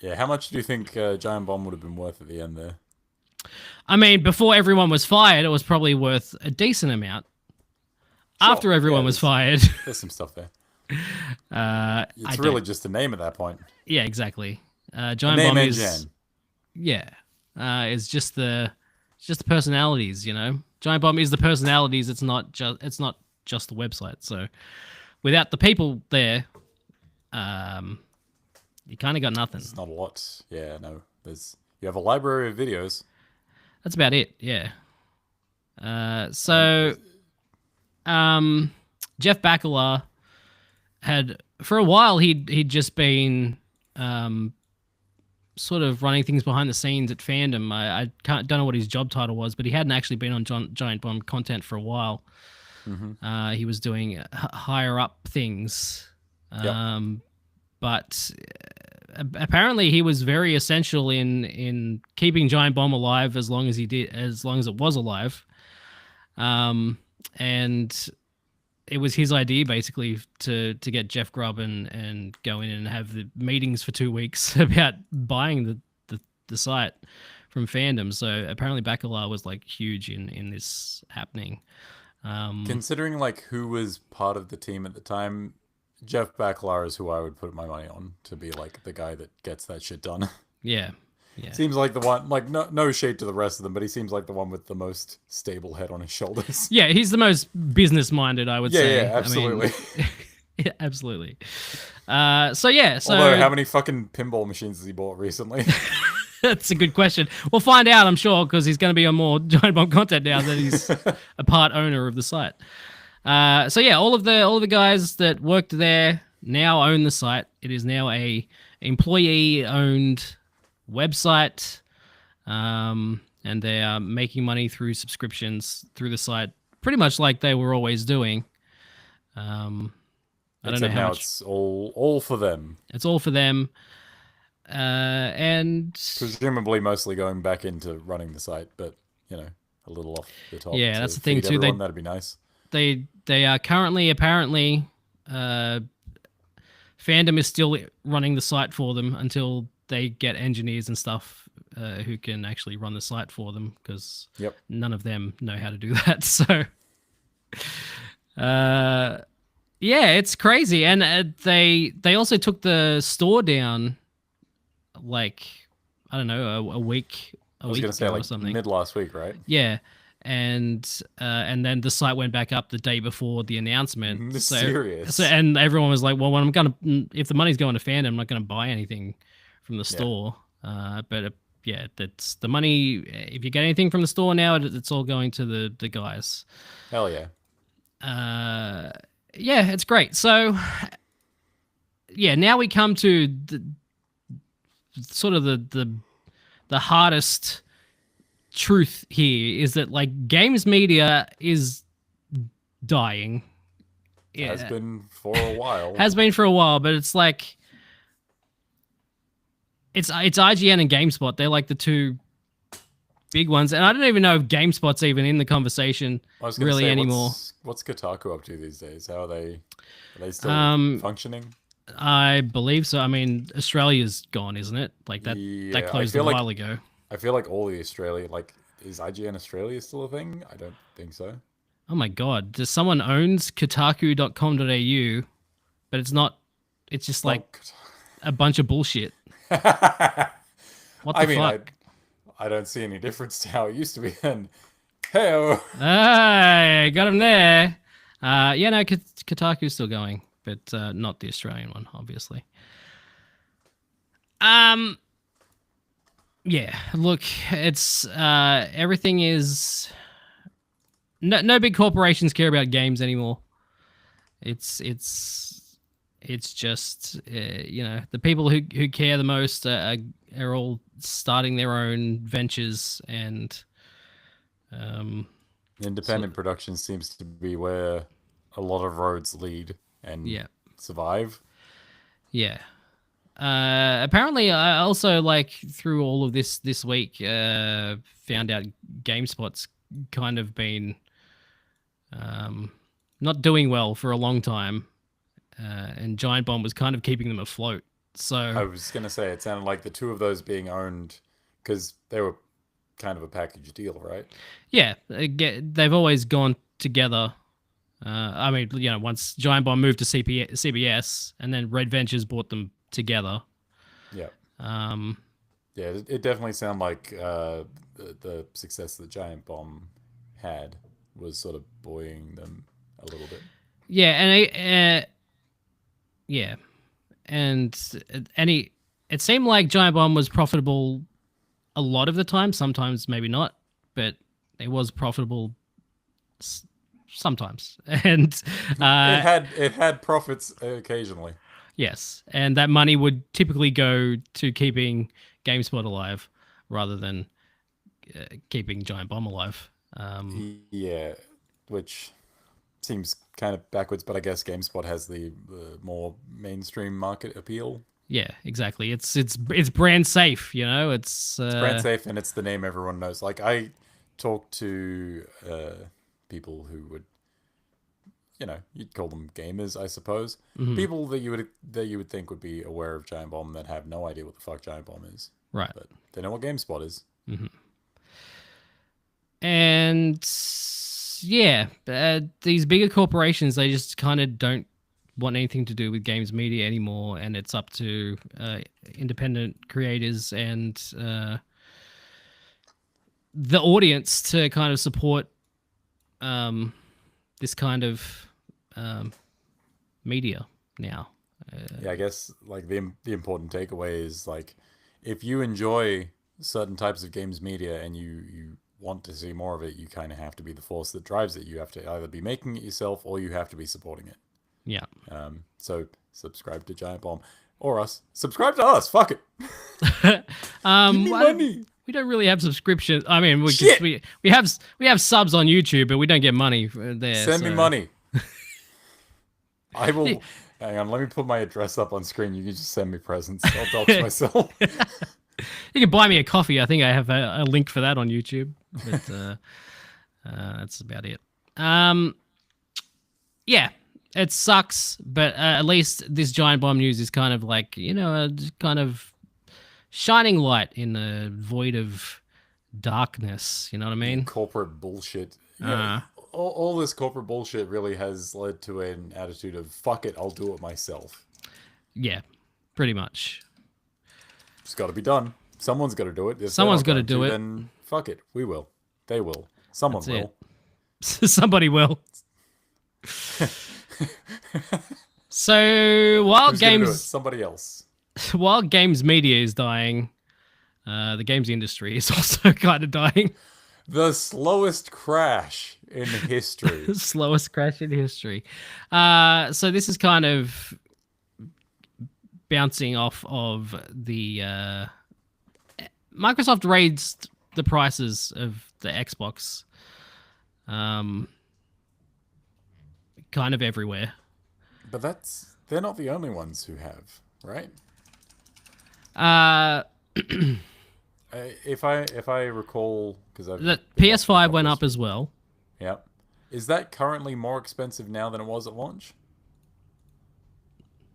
Yeah, how much do you think Giant Bomb would have been worth at the end there? I mean, before everyone was fired, it was probably worth a decent amount. Sure, After everyone was fired, there's some stuff there. it's It's really just a name at that point. Yeah, exactly. Giant Name Bomb and is Gen. yeah, it's just the personalities, you know. Giant Bomb is the personalities. It's not just the website. So without the people there, you kind of got nothing. It's not a lot. Yeah, no. You have a library of videos. That's about it. Yeah. So Jeff Bakalar had for a while he'd just been sort of running things behind the scenes at Fandom. I don't know what his job title was, but he hadn't actually been on Giant Bomb content for a while. Mm-hmm. He was doing higher up things, but apparently he was very essential in keeping Giant Bomb alive as long as it was alive. And it was his idea basically to get Jeff Grubb and go in and have the meetings for 2 weeks about buying the site from Fandom. So apparently Bakalar was like huge in this happening. Considering like who was part of the team at the time, Jeff Bakalar is who I would put my money on to be like the guy that gets that shit done. Yeah. Seems like the one, like no shade to the rest of them, but he seems like the one with the most stable head on his shoulders. Yeah, he's the most business-minded, I would say. Yeah, absolutely. I mean, yeah, absolutely. So Although, how many fucking pinball machines has he bought recently? That's a good question. We'll find out, I'm sure, because he's going to be on more Giant Bomb content now that he's a part owner of the site. So yeah, all of the guys that worked there now own the site. It is now a employee-owned website, and they are making money through subscriptions through the site, pretty much like they were always doing. I don't know how much. It's all for them. It's all for them, and presumably mostly going back into running the site, but you know, a little off the top. Yeah, that's the thing too. That'd be nice. They are currently apparently Fandom is still running the site for them until they get engineers and stuff who can actually run the site for them, because none of them know how to do that. So yeah, it's crazy. And they also took the store down like, I don't know, a week ago or something. Mid last week, right? Yeah. And then the site went back up the day before the announcement. Serious. So and everyone was like, "Well, if the money's going to Fandom, I'm not gonna buy anything from the store." But that's the money. If you get anything from the store now, it's all going to the guys. Hell yeah. Yeah, it's great. So yeah, now we come to the hardest truth here is that like games media is dying. Has been for a while. Has been for a while, but it's like it's IGN and GameSpot. They're like the two big ones, and I don't even know if GameSpot's even in the conversation really anymore. What's Kotaku up to these days? How are they still functioning? I believe so. I mean, Australia's gone, isn't it? Like that closed a while ago. I feel like all the Australia, like, is IGN Australia still a thing? I don't think so. Oh my god, does someone owns Kotaku.com.au, but it's not. It's just like a bunch of bullshit. What the fuck? I don't see any difference to how it used to be then. Hey-o. Hey, got him there. Yeah, no, Kotaku's still going, but not the Australian one, obviously. Yeah, look, it's everything is no big corporations care about games anymore. It's just the people who care the most are all starting their own ventures and Independent production seems to be where a lot of roads lead and yeah. survive. Yeah. Apparently, I also through all of this week found out GameSpot's kind of been not doing well for a long time, and Giant Bomb was kind of keeping them afloat. So I was going to say, it sounded like the two of those being owned, because they were kind of a package deal, right? yeah, they've always gone together. I mean, once Giant Bomb moved to CBS, and then Red Ventures bought them together. Yeah. Um, Yeah, it definitely sounded like the success that Giant Bomb had was sort of buoying them a little bit. yeah, and yeah, and it seemed like Giant Bomb was profitable a lot of the time. Sometimes maybe not, but it was profitable sometimes. And it had profits occasionally. yes, and that money would typically go to keeping GameSpot alive rather than keeping Giant Bomb alive. Yeah, which seems kind of backwards, but I guess GameSpot has the more mainstream market appeal. Yeah, exactly. It's brand safe, It's Brand safe, and it's the name everyone knows. Like, I talk to people who would, you'd call them gamers, I suppose. People that you would think would be aware of Giant Bomb that have no idea what the fuck Giant Bomb is. right. But they know what GameSpot is. And yeah, these bigger corporations, they just kind of don't want anything to do with games media anymore, and it's up to independent creators and the audience to kind of support this kind of media now. Yeah, I guess like the important takeaway is like, if you enjoy certain types of games media and you want to see more of it, you kind of have to be the force that drives it. You have to either be making it yourself or you have to be supporting it. Yeah. So subscribe to Giant Bomb or us. Subscribe to us. Fuck it. Give me money. We don't really have subscriptions. I mean, we have subs on YouTube, but we don't get money there. Send me money. I will. Hang on, let me put my address up on screen. You can just send me presents. I'll dox myself. You can buy me a coffee. I think I have a link for that on YouTube. But that's about it. Yeah, it sucks, but at least this Giant Bomb news is kind of like, a kind of shining light in a void of darkness. You know what I mean? Corporate bullshit. Yeah, all this corporate bullshit really has led to an attitude of, fuck it, I'll do it myself. Yeah, pretty much. It's got to be done. Someone's got to do it. If someone's got to do it. Then fuck it. We will. They will. Someone will. Somebody will. So while somebody else. While games media is dying, the games industry is also kind of dying. The slowest crash in history. Slowest crash in history. So this is kind of bouncing off of the Microsoft raised the prices of the Xbox kind of everywhere. But they're not the only ones who have, right? If I recall, because the PS5 went up as well. Yep. Is that currently more expensive now than it was at launch?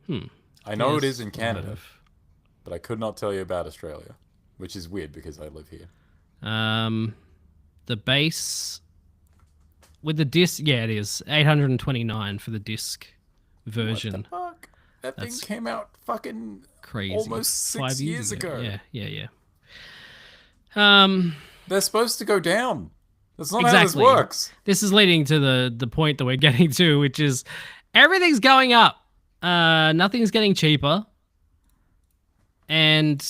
I know it is in Canada, but I could not tell you about Australia, which is weird because I live here. The base with the disc, yeah, it is $829 for the disc version. What the fuck? That thing came out fucking crazy. Almost 6 years ago. Yeah. They're supposed to go down. That's not how this Exactly. works. This is leading to the point that we're getting to, which is everything's going up. Nothing's getting cheaper, and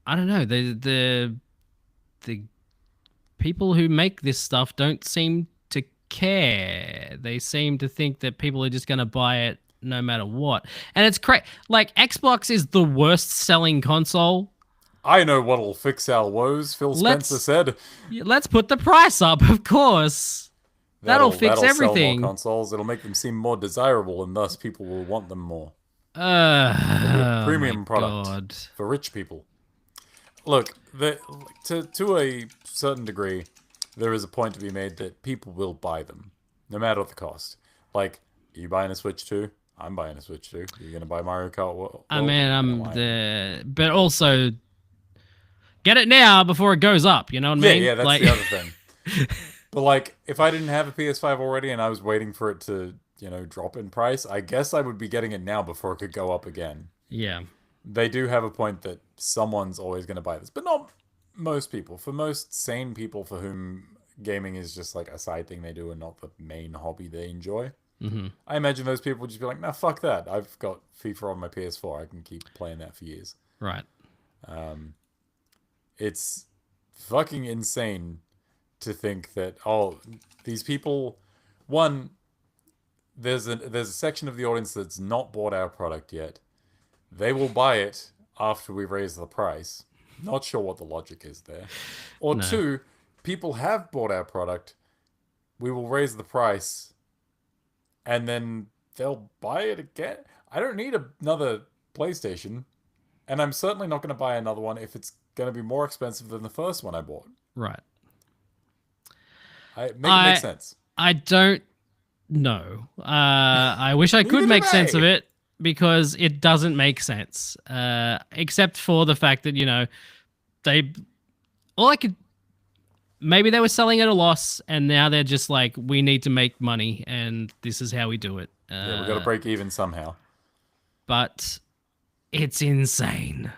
I don't know. The people who make this stuff don't seem to care. They seem to think that people are just going to buy it no matter what. And it's like Xbox is the worst selling console. I know what'll fix our woes, Phil Spencer said. Let's put the price up, of course. That'll fix everything. Sell more consoles. It'll make them seem more desirable, and thus people will want them more. Premium product God. for rich people. Look, to a certain degree, there is a point to be made that people will buy them, no matter the cost. Like, are you buying a Switch 2? I'm buying a Switch 2. You're gonna buy Mario Kart World? I mean, but also get it now before it goes up. You know what I mean? Yeah, that's the other thing. But like, if I didn't have a PS5 already and I was waiting for it to, drop in price, I guess I would be getting it now before it could go up again. Yeah. They do have a point that someone's always going to buy this, but not most people. For most sane people for whom gaming is just like a side thing they do and not the main hobby they enjoy, I imagine those people would just be like, nah, fuck that. I've got FIFA on my PS4. I can keep playing that for years. Right. It's fucking insane to think that, these people, one, there's a section of the audience that's not bought our product yet. They will buy it after we raise the price. Not sure what the logic is there. Or two, people have bought our product. We will raise the price, and then they'll buy it again. I don't need another PlayStation, and I'm certainly not going to buy another one if it's going to be more expensive than the first one I bought. Right. Make it make sense. I don't know. I wish I could make sense of it, because it doesn't make sense. Except for the fact that, maybe they were selling at a loss, and now they're just like, we need to make money, and this is how we do it. Yeah, we've got to break even somehow. But it's insane.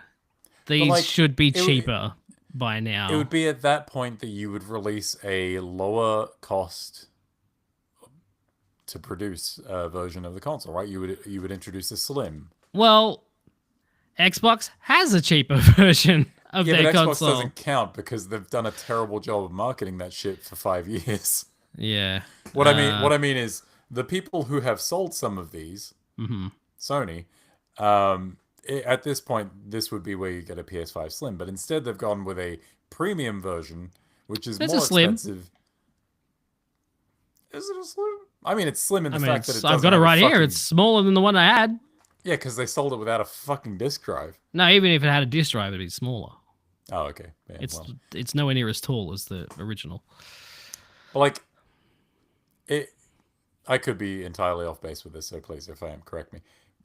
These should be cheaper by now. It would be at that point that you would release a lower cost to produce a version of the console, right? You would introduce a Slim. Well, Xbox has a cheaper version of their but console. Xbox doesn't count because they've done a terrible job of marketing that shit for 5 years. Yeah. What I mean is the people who have sold some of these, Sony, at this point, this would be where you get a PS5 Slim, but instead they've gone with a premium version, which is more expensive. Is it a Slim? I mean, it's slim in the fact that I've got it right here. It's smaller than the one I had. Yeah, because they sold it without a fucking disc drive. No, even if it had a disc drive, it'd be smaller. Oh, okay. Yeah, it's nowhere near as tall as the original. But I could be entirely off base with this, so please, if I am, correct me.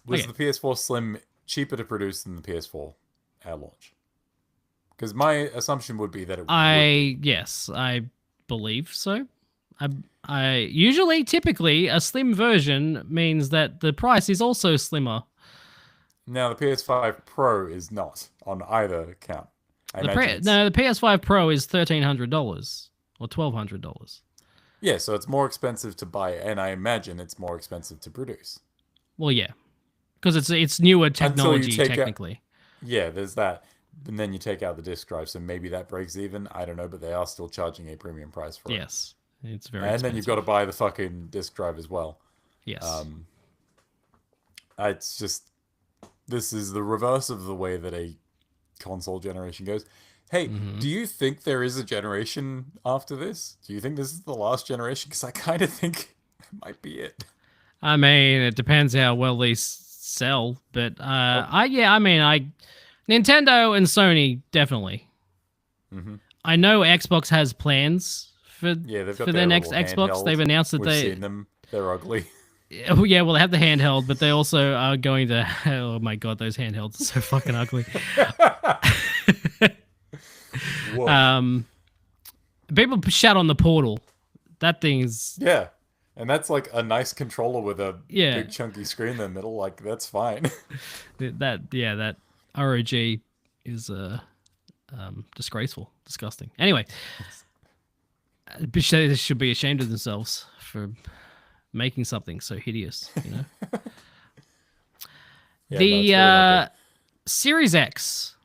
Was the PS4 Slim cheaper to produce than the PS4 at launch? Because my assumption would be that it would. Yes, I believe so. I usually, typically, a slim version means that the price is also slimmer. Now, the PS5 Pro is not on either account. The PS5 Pro is $1,300 or $1,200. Yeah, so it's more expensive to buy, and I imagine it's more expensive to produce. Well, yeah, because it's newer technology, technically. Yeah, there's that. And then you take out the disc drive, so maybe that breaks even. I don't know, but they are still charging a premium price for it. Yes, it's very and expensive. Then you've got to buy the fucking disc drive as well. Yes. It's just, this is the reverse of the way that a console generation goes. Hey, do you think there is a generation after this? Do you think this is the last generation? Because I kind of think it might be it. I mean, it depends how well these sell, but Nintendo and Sony definitely. I know Xbox has plans for their next Xbox. Handheld. They've announced that We've seen them. They're ugly. Yeah, well, they have the handheld, but they also are going to. Oh my god, those handhelds are so fucking ugly. People shout on the Portal. That thing's and that's like a nice controller with a big chunky screen in the middle. Like, that's fine. that ROG is disgraceful, disgusting. Anyway, They should be ashamed of themselves for making something so hideous. Yeah, no, it's The very ugly. Series X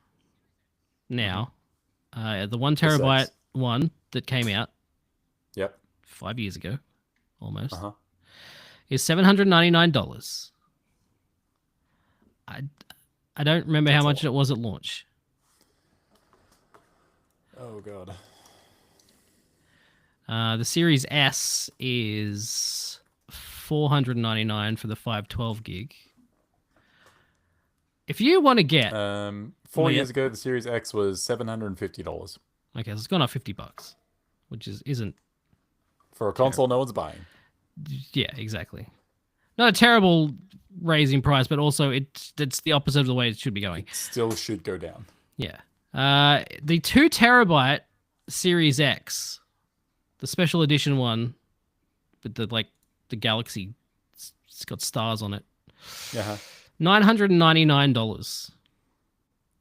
Mm-hmm. now, the 1 TB Sex. one that came out Yep. 5 years ago, almost, Uh-huh. is $799. I I don't remember how That's a much lot. it was at launch. Oh god. The Series S is $499 for the 512 gig. If you want to get, 4 years ago, the Series X was $750 okay, so it's gone up $50, which isn't for a terrible. console no one's buying. Yeah, exactly. Not a terrible raising price, but also it's the opposite of the way it should be going. It still should go down. Yeah. The 2 TB Series X, the special edition one with the Galaxy, it's got stars on it. Yeah. $999.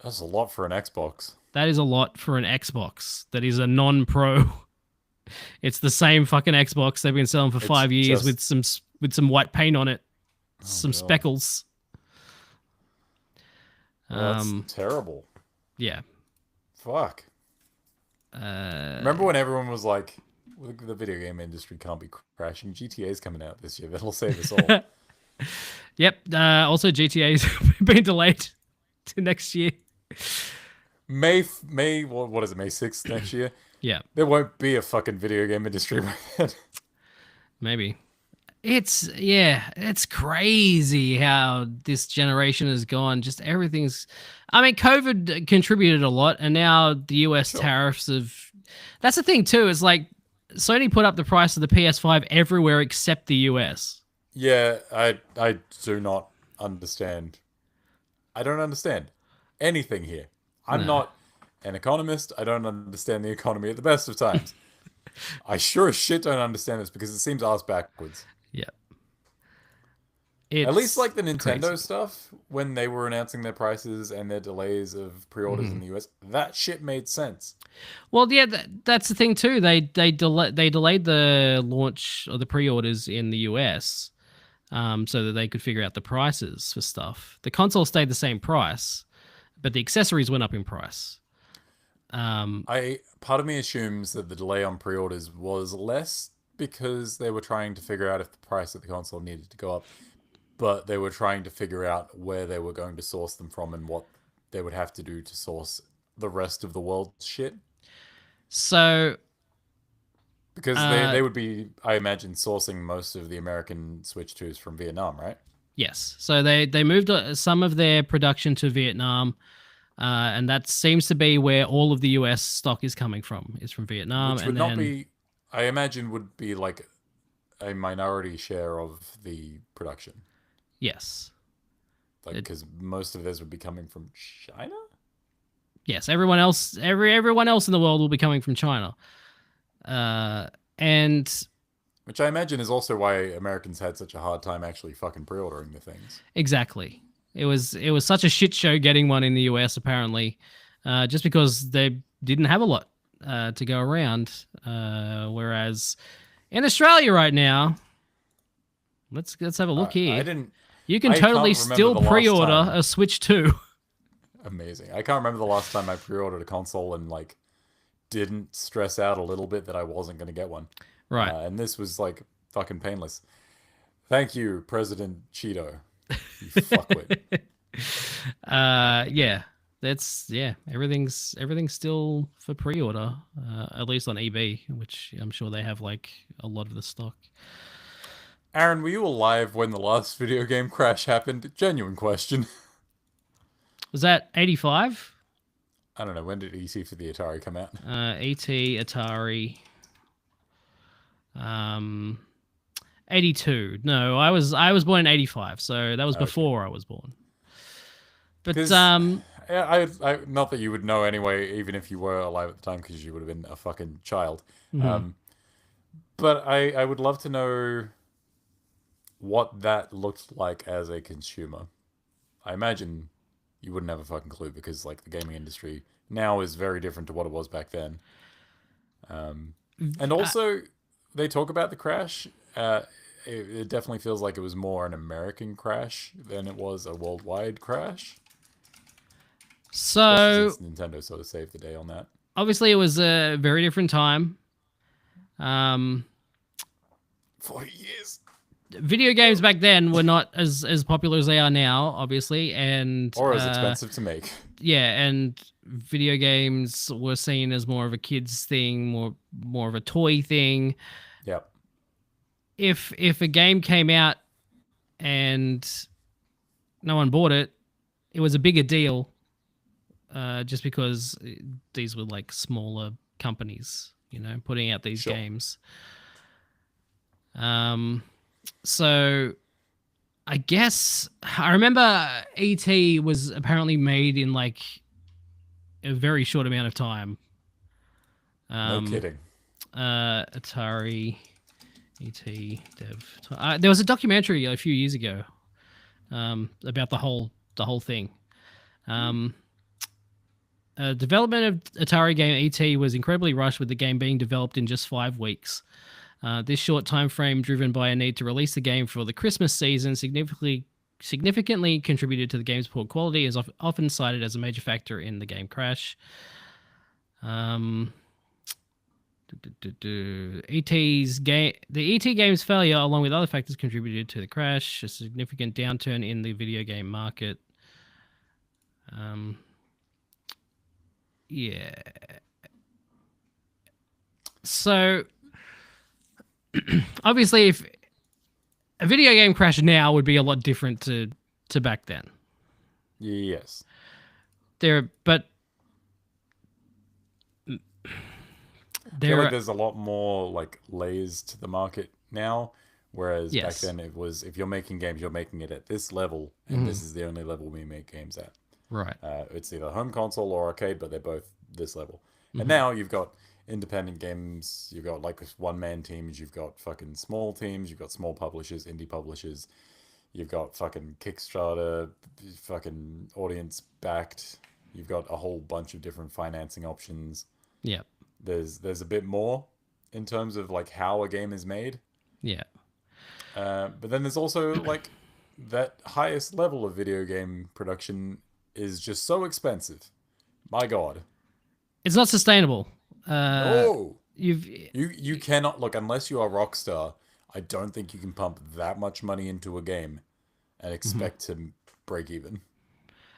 That's a lot for an Xbox. That is a lot for an Xbox that is a non-pro. It's the same fucking Xbox they've been selling for It's 5 years just with some white paint on it, oh some god. speckles. That's terrible. Yeah. Fuck. Remember when everyone was like, the video game industry can't be crashing. GTA's coming out this year. That'll save us all. Yep. Also, GTA's been delayed to next year. May, what is it, May 6th next year? Yeah, There won't be a fucking video game industry by then. maybe. It's crazy how this generation has gone. Just everything's. I mean, COVID contributed a lot, and now the US Sure. tariffs have. That's the thing too. It's like Sony put up the price of the PS5 everywhere except the US. Yeah, I do not understand. I don't understand anything here. I'm No. not an economist. I don't understand the economy at the best of times. I sure as shit don't understand this because it seems ass backwards. Yeah. At least It's like the Nintendo crazy. stuff, when they were announcing their prices and their delays of pre-orders in the US, that shit made sense. Well, yeah, that's the thing too. They delayed the launch or the pre-orders in the US, so that they could figure out the prices for stuff. The console stayed the same price, but the accessories went up in price. Part of me assumes that the delay on pre-orders was less because they were trying to figure out if the price of the console needed to go up, but they were trying to figure out where they were going to source them from and what they would have to do to source the rest of the world's shit. So Because they would be, I imagine, sourcing most of the American Switch 2s from Vietnam, right? yes, so they moved some of their production to Vietnam, and that seems to be where all of the US stock is coming from. Is from Vietnam, Which would and not then be, I imagine, would be like a minority share of the production. yes, Like, because most of theirs would be coming from China? yes, everyone else in the world will be coming from China. And Which I imagine is also why Americans had such a hard time actually fucking pre-ordering the things. exactly, it was such a shit show getting one in the US apparently, just because they didn't have a lot to go around. Whereas in Australia right now, let's have a look here. I didn't. You can I totally can't remember still the last pre-order time. a Switch 2. Amazing. I can't remember the last time I pre-ordered a console and like didn't stress out a little bit that I wasn't going to get one. Right. And this was like fucking painless. Thank you, President Cheeto. You fuckwit. Yeah. Everything's still for pre-order, at least on EB, which I'm sure they have like a lot of the stock. Aaron, were you alive when the last video game crash happened? Genuine question. Was that 85? I don't know. When did ET for the Atari come out? ET, Atari. 82. No, I was born in 85, so that was before I was born. But I not that you would know anyway, even if you were alive at the time, because you would have been a fucking child. But I would love to know what that looked like as a consumer. I imagine you wouldn't have a fucking clue because like the gaming industry now is very different to what it was back then. And also, they talk about the crash. It definitely feels like it was more an American crash than it was a worldwide crash. Especially So since Nintendo sort of saved the day on that. obviously, it was a very different time. Um, 40 years. Video games back then were not as popular as they are now, obviously, and Or as expensive to make. yeah, and video games were seen as more of a kids thing, more of a toy thing. Yep. If a game came out and no one bought it, it was a bigger deal, just because these were like smaller companies, putting out these Sure. games. So I guess I remember ET was apparently made in like a very short amount of time. No kidding. Atari ET dev. There was a documentary a few years ago about the whole thing. Development of Atari game ET was incredibly rushed, with the game being developed in just 5 weeks. This short time frame, driven by a need to release the game for the Christmas season, significantly contributed to the game's poor quality, is often cited as a major factor in the game crash. The ET game's failure, along with other factors, contributed to the crash. A significant downturn in the video game market. Yeah. So obviously, if a video game crash now would be a lot different to back then. Yes. But I feel like there's a lot more like layers to the market now, whereas back then it was, if you're making games, you're making it at this level, and this is the only level we make games at. Right. It's either home console or arcade, but they're both this level. And now you've got independent games, you've got like one-man teams, you've got fucking small teams, you've got small publishers, indie publishers, you've got fucking Kickstarter, fucking audience-backed, you've got a whole bunch of different financing options. Yeah. There's a bit more in terms of like how a game is made. Yeah. But then there's also like that highest level of video game production is just so expensive. My God. It's not sustainable. No. You cannot look, unless you are Rockstar. I don't think you can pump that much money into a game and expect to break even.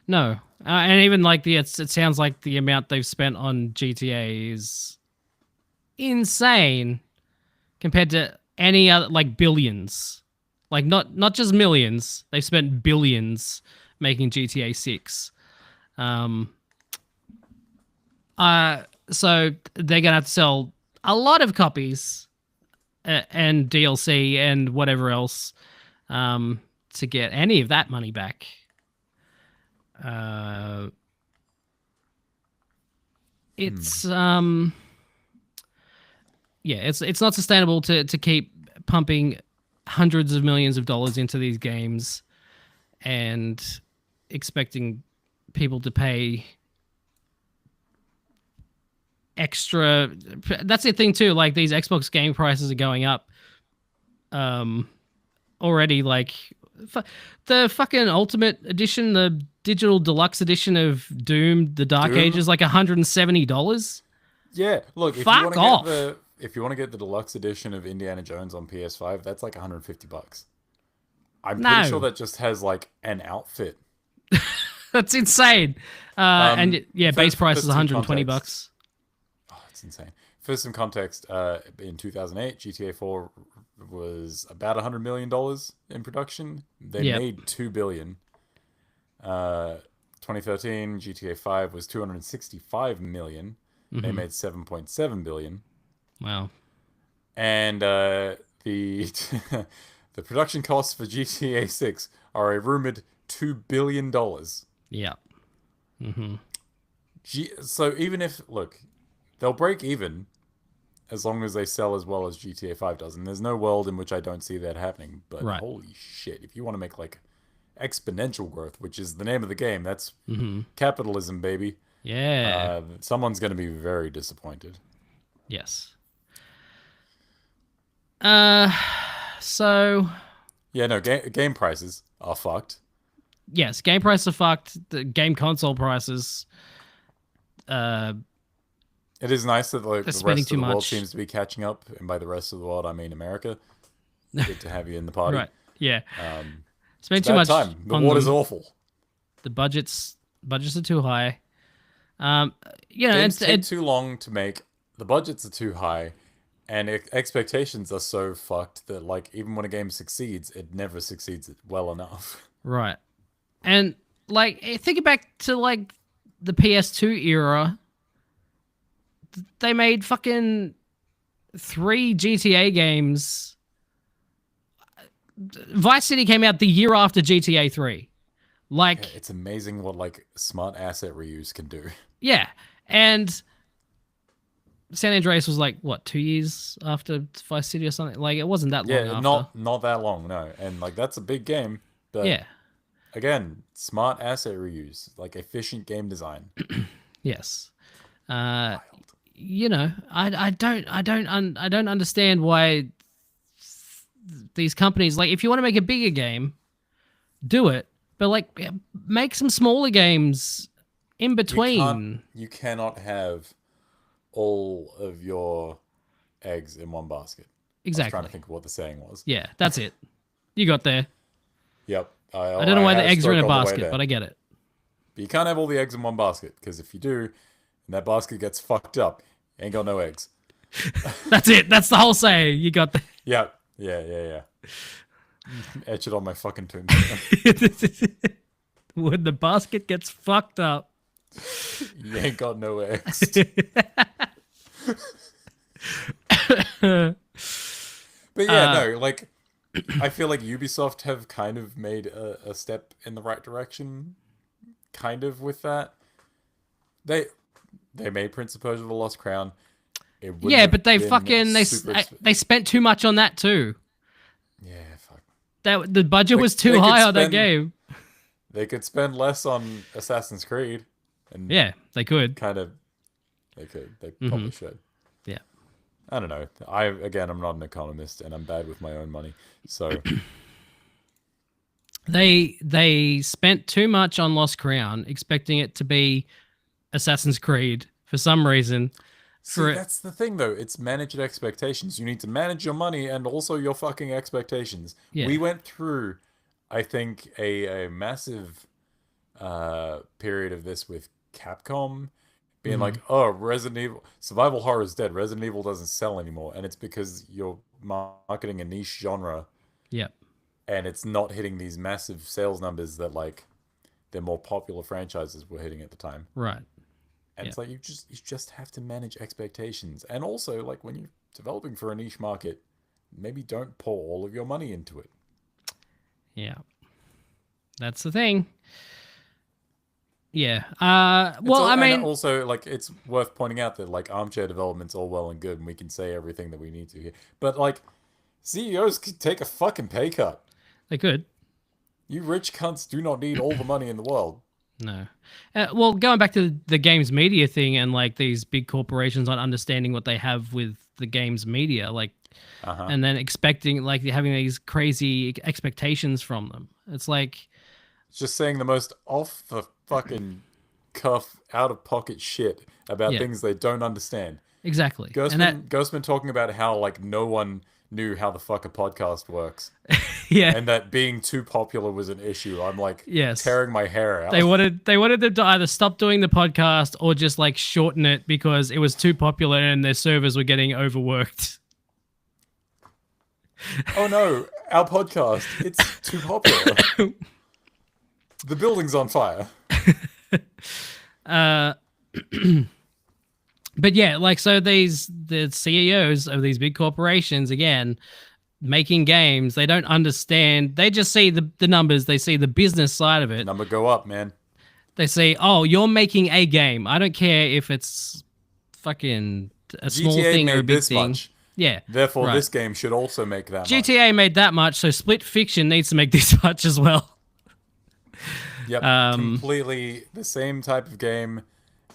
No, and even like it sounds like the amount they've spent on GTA is insane compared to any other, like billions, like not just millions. They've spent billions making GTA 6. So they're gonna have to sell a lot of copies and DLC and whatever else to get any of that money back. It's it's not sustainable to keep pumping hundreds of millions of dollars into these games and expecting people to pay extra. That's the thing too, like these Xbox game prices are going up already. Like the fucking Ultimate Edition, the digital deluxe edition of Doom, the Dark Ages, like $170. Yeah, look, Fuck off. If you want to get the deluxe edition of Indiana Jones on PS5, that's like $150. I'm pretty sure that just has like an outfit. That's insane. And yeah, base price is $120. Oh, it's insane. For some context, in 2008, GTA 4 was about $100 million in production. They made $2 billion. 2013, GTA 5 was $265 million. They made $7.7 billion. Wow. And the the production costs for GTA 6 are a rumored $2 billion. Yeah. So even if, look, they'll break even as long as they sell as well as GTA 5 does. And there's no world in which I don't see that happening. But holy shit, if you want to make like exponential growth, which is the name of the game, that's capitalism, baby. Yeah. Someone's going to be very disappointed. Yes. Uh, so Yeah, no, game prices are fucked. yes, game prices are fucked. The game console prices, uh, It is nice that like they're the spending rest of too the world much. seems to be catching up, and by the rest of the world, I mean America. Good to have you in the party. Right? Yeah, It's a spending too bad much time. The on water's them. awful. The budgets are too high. Um, Games take it too long to make. The budgets are too high, and expectations are so fucked that like even when a game succeeds, it never succeeds well enough. right. And like thinking back to like the PS2 era, they made fucking 3 GTA games. Vice City came out the year after GTA 3. Yeah, Like, it's amazing what like smart asset reuse can do. yeah. And San Andreas was like, what, 2 years after Vice City or something? Like, it wasn't that long Yeah, after. not that long, no. And like that's a big game, but Yeah. again, smart asset reuse, like efficient game design. Yes. Wild. I don't understand why these companies, like, if you want to make a bigger game, do it. But like, make some smaller games in You can't between. you cannot have all of your eggs in one basket. I was trying to Exactly. think of what the saying was. Yeah, that's it. You got there. Yep. I don't know why the had a eggs are in stroke a on the way basket, there. but I get it. But you can't have all the eggs in one basket because if you do, and that basket gets fucked up, you ain't got no eggs. That's it. That's the whole saying. You got Yeah. Yeah. Etch it on my fucking tombstone. the when the basket gets fucked up. You ain't got no eggs. But yeah, no, like I feel like Ubisoft have kind of made a step in the right direction, kind of with that. They they made Prince of Persia: The Lost Crown. It wouldn't Yeah, have but they been fucking super. they spent too much on that too. Yeah, fuck. That the budget was too They could high on that spend game. they could spend less on Assassin's Creed, and Yeah, they could. kind of they probably should. Yeah. I don't know. I'm not an economist, and I'm bad with my own money, so. They spent too much on Lost Crown, expecting it to be Assassin's Creed for some reason. See, that's the thing, though. It's managed expectations. You need to manage your money and also your fucking expectations. Yeah. We went through, I think, a massive period of this with Capcom being like, oh, Resident Evil, survival horror is dead. Resident Evil doesn't sell anymore. And it's because you're marketing a niche genre Yep. and it's not hitting these massive sales numbers that, like, their more popular franchises were hitting at the time. Right. And it's like you just have to manage expectations. And also, like when you're developing for a niche market, maybe don't pour all of your money into it. Yeah. That's the thing. Yeah. And also like it's worth pointing out that like armchair development's all well and good and we can say everything that we need to here. But like CEOs could take a fucking pay cut. they could. You rich cunts do not need all the money in the world. No. Well, going back to the games media thing and like these big corporations not understanding what they have with the games media, like, and then expecting like having these crazy expectations from them. It's like, It's just saying the most off the fucking cuff, out of pocket shit about Yeah. things they don't understand. exactly. And that, Ghostman talking about how like no one knew how the fuck a podcast works, yeah. and that being too popular was an issue. I'm like Yes. tearing my hair out. They wanted them to either stop doing the podcast or just like shorten it because it was too popular and their servers were getting overworked. Oh no, our podcast, it's too popular. The building's on fire. But yeah, like so the CEOs of these big corporations again making games, they don't understand. They just see the numbers, they see the business side of it. Number go up, man. They say, "Oh, you're making a game. I don't care if it's fucking a small GTA thing made or a big this thing." much. Yeah. Therefore, right. this game should also make that much. GTA made that much, so Split Fiction needs to make this much as well. Yep, completely the same type of game,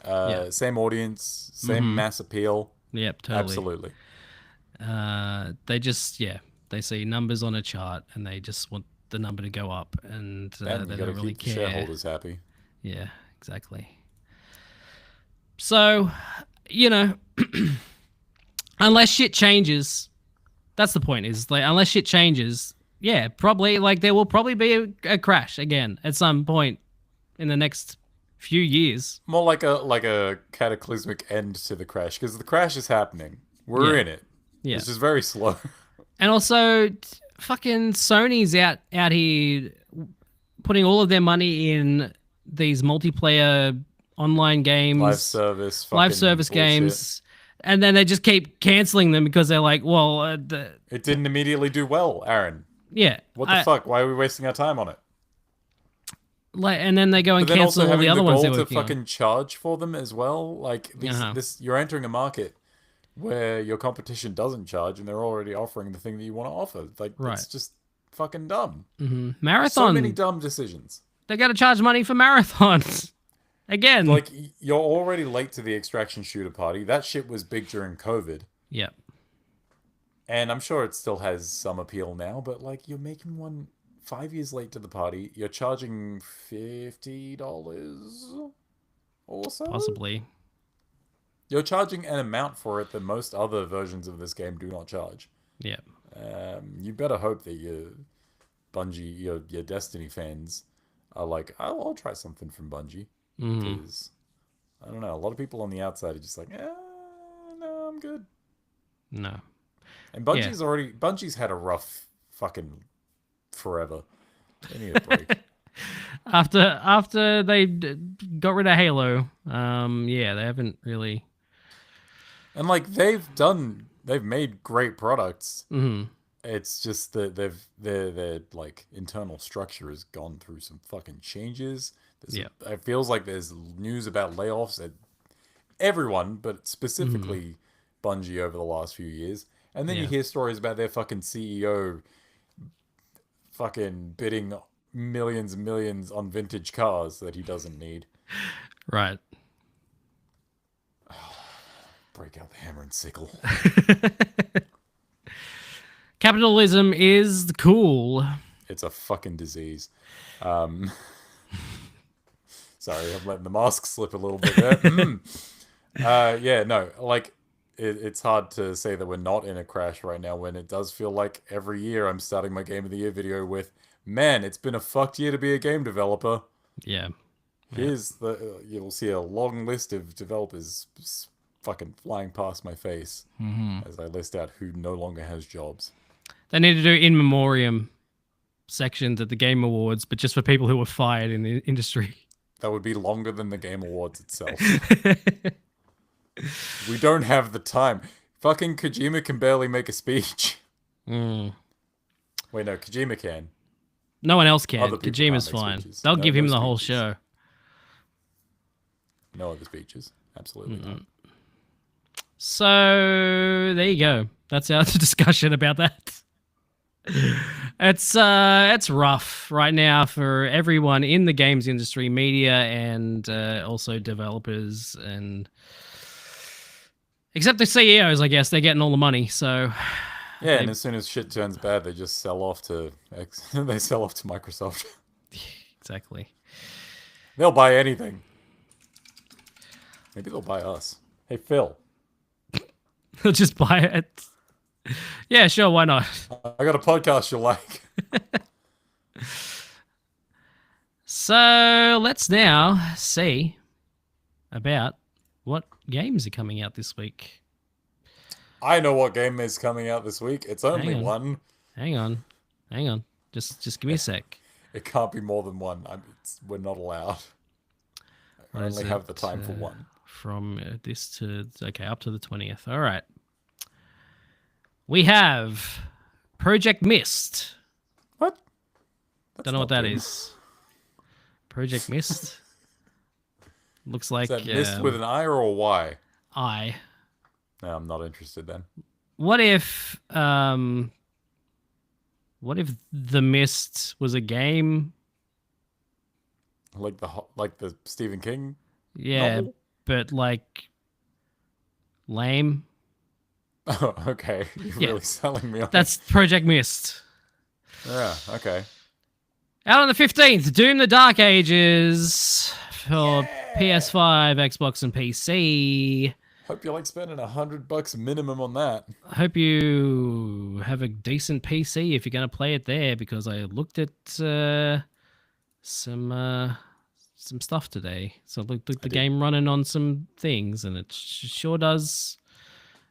Yeah. same audience, same mass appeal. Yep, totally. Absolutely. They just they see numbers on a chart and they just want the number to go up, and Man, they you got to don't really keep the care. shareholders happy. Yeah, exactly. So, you know, unless shit changes, that's the point. Is like unless shit changes, yeah, probably like there will probably be a crash again at some point in the next few years. More like a cataclysmic end to the crash, because the crash is happening. We're Yeah, in it. yeah. It's just very slow. And also, fucking Sony's out here putting all of their money in these multiplayer online games, live service Bullshit. games, and then they just keep canceling them because they're like, well, It didn't immediately do well, Aaron. yeah, What the fuck? Why are we wasting our time on it? like, and then they go and But then cancel also all the having other the ones goal they're to working on. fucking charge for them as well. Like Uh-huh. you're entering a market where your competition doesn't charge, and they're already offering the thing that you want to offer. Like Right. it's just fucking dumb. Marathon. So many dumb decisions. They got to charge money for marathons again. Like you're already late to the extraction shooter party. That shit was big during COVID. Yeah. And I'm sure it still has some appeal now, but like you're making one 5 years late to the party. You're charging $50 or so. Possibly. You're charging an amount for it that most other versions of this game do not charge. Yeah. You better hope that your Bungie, your Destiny fans are like, I'll try something from Bungie. Because, I don't know, a lot of people on the outside are just like, no, I'm good. No. And Bungie's had a rough fucking forever. They need a break. After they got rid of Halo, they haven't really. And like they've made great products. It's just that their like internal structure has gone through some fucking changes. It feels like there's news about layoffs at everyone, but specifically Bungie over the last few years. And then you hear stories about their fucking CEO fucking bidding millions and millions on vintage cars that he doesn't need. Right. Break out the hammer and sickle. Capitalism is cool. It's a fucking disease. Sorry, I'm letting the mask slip a little bit there. Like it's hard to say that we're not in a crash right now when it does feel like every year I'm starting my Game of the Year video with, man, it's been a fucked year to be a game developer. Yeah. You'll see a long list of developers fucking flying past my face as I list out who no longer has jobs. They need to do in memoriam sections at the Game Awards, but just for people who were fired in the industry. That would be longer than the Game Awards itself. We don't have the time. Fucking Kojima can barely make a speech. Wait, no, Kojima can. No one else can. Other people Kojima's can't make fine. speeches. They'll give him no the whole speeches. show. No other speeches. Absolutely not. So there you go. That's our discussion about that. It's rough right now for everyone in the games industry, media, and also developers, and except the CEOs, I guess they're getting all the money. So yeah, and as soon as shit turns bad, they just sell off to Microsoft. Exactly. They'll buy anything. Maybe they'll buy us. Hey Phil, They'll just buy it. Yeah, sure, why not? I got a podcast you'll like. So let's now see about what games are coming out this week. I know what game is coming out this week. It's only one. Hang on. Just give me a sec. It can't be more than one. We're not allowed. I only have the time for one. From this to up to the 20th. All right. We have Project Mist. What? Don't know what that is. Project Mist. Looks like is that Mist with an I or a Y? I. No, I'm not interested then. What if The Mist was a game? Like the Stephen King Yeah, novel? but like lame. Oh, okay. You're Yeah. really selling me on That's Project Mist. Yeah, okay. Out on the 15th, Doom the Dark Ages for Yeah! PS5, Xbox, and PC. Hope you like spending $100 minimum on that. I hope you have a decent PC if you're going to play it there, because I looked at some stuff today. So I looked at the game running on some things, and it sure does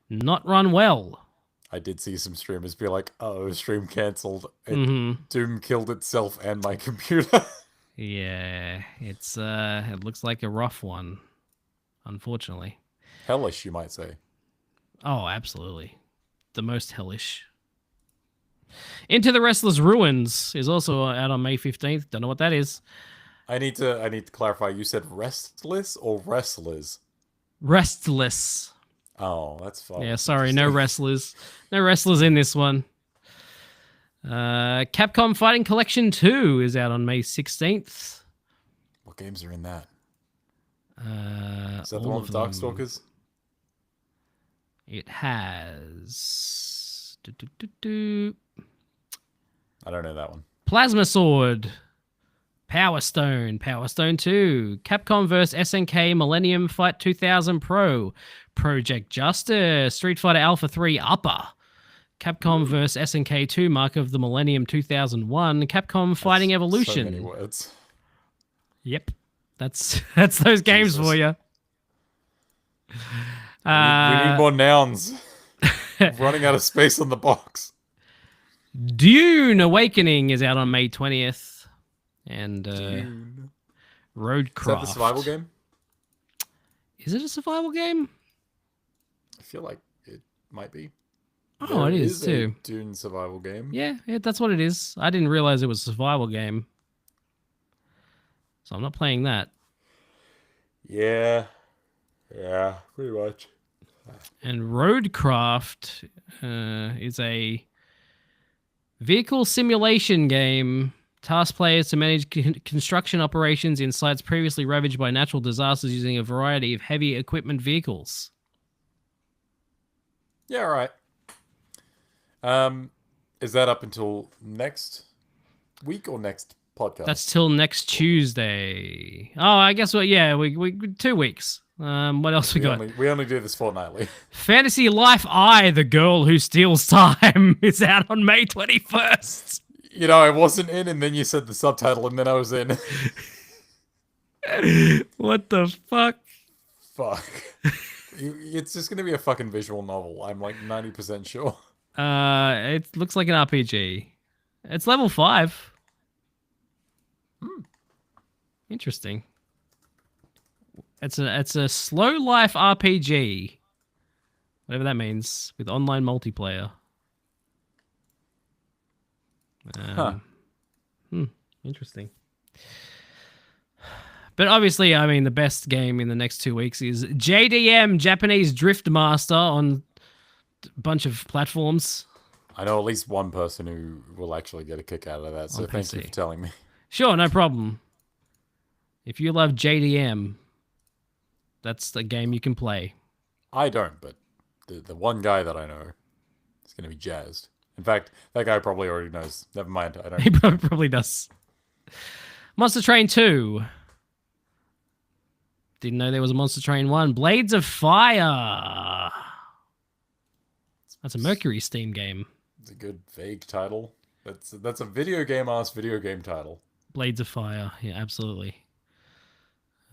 not run well. I did see some streamers be like, "Oh, stream cancelled. Mm-hmm. Doom killed itself and my computer." Yeah, it looks like a rough one, unfortunately. Hellish, you might say. Oh, absolutely. The most hellish. Into the Restless Ruins is also out on May 15th. Don't know what that is. I need to clarify. You said restless or wrestlers? Restless. Oh, that's fine. Yeah, sorry, no wrestlers. No wrestlers in this one. Capcom Fighting Collection 2 is out on May 16th. What games are in that? Is that all the one of with them. Darkstalkers? It has I don't know that one. Plasma Sword, Power Stone, Power Stone 2, Capcom vs SNK Millennium Fight 2000 Pro, Project Justice, Street Fighter Alpha 3 Upper, Capcom vs SNK 2 Mark of the Millennium 2001, Capcom Fighting Evolution. So many words. Yep, that's those games Jesus. for you. We need more nouns. I'm running out of space on the box. Dune Awakening is out on May 20th. And Dune. Roadcraft. Is that the survival game? Is it a survival game? I feel like it might be. Oh, it is too. A Dune survival game. Yeah, that's what it is. I didn't realize it was a survival game. So I'm not playing that. Yeah, pretty much. And Roadcraft is a vehicle simulation game. Task players to manage construction operations in sites previously ravaged by natural disasters using a variety of heavy equipment vehicles. Yeah, all right. Is that up until next week or next podcast? That's till next Tuesday. Oh, I guess yeah, we 2 weeks. What else we got? We only do this fortnightly. Fantasy Life I, the girl who steals time, is out on May 21st. You know, I wasn't in, and then you said the subtitle, and then I was in. What the fuck? Fuck. It's just gonna be a fucking visual novel. I'm like 90% sure. It looks like an RPG. It's level 5. Interesting. It's a slow life RPG. Whatever that means, with online multiplayer. Interesting. But obviously, I mean, the best game in the next 2 weeks is JDM, Japanese Drift Master, on a bunch of platforms. I know at least one person who will actually get a kick out of that, so thank you for telling me. Sure, no problem. If you love JDM, that's the game you can play. I don't, but the one guy that I know is going to be jazzed. In fact, that guy probably already knows. Never mind, I don't. He probably does. Monster Train 2. Didn't know there was a Monster Train 1. Blades of Fire. That's a Mercury Steam game. It's a good vague title. That's a video game ass video game title. Blades of Fire. Yeah, absolutely.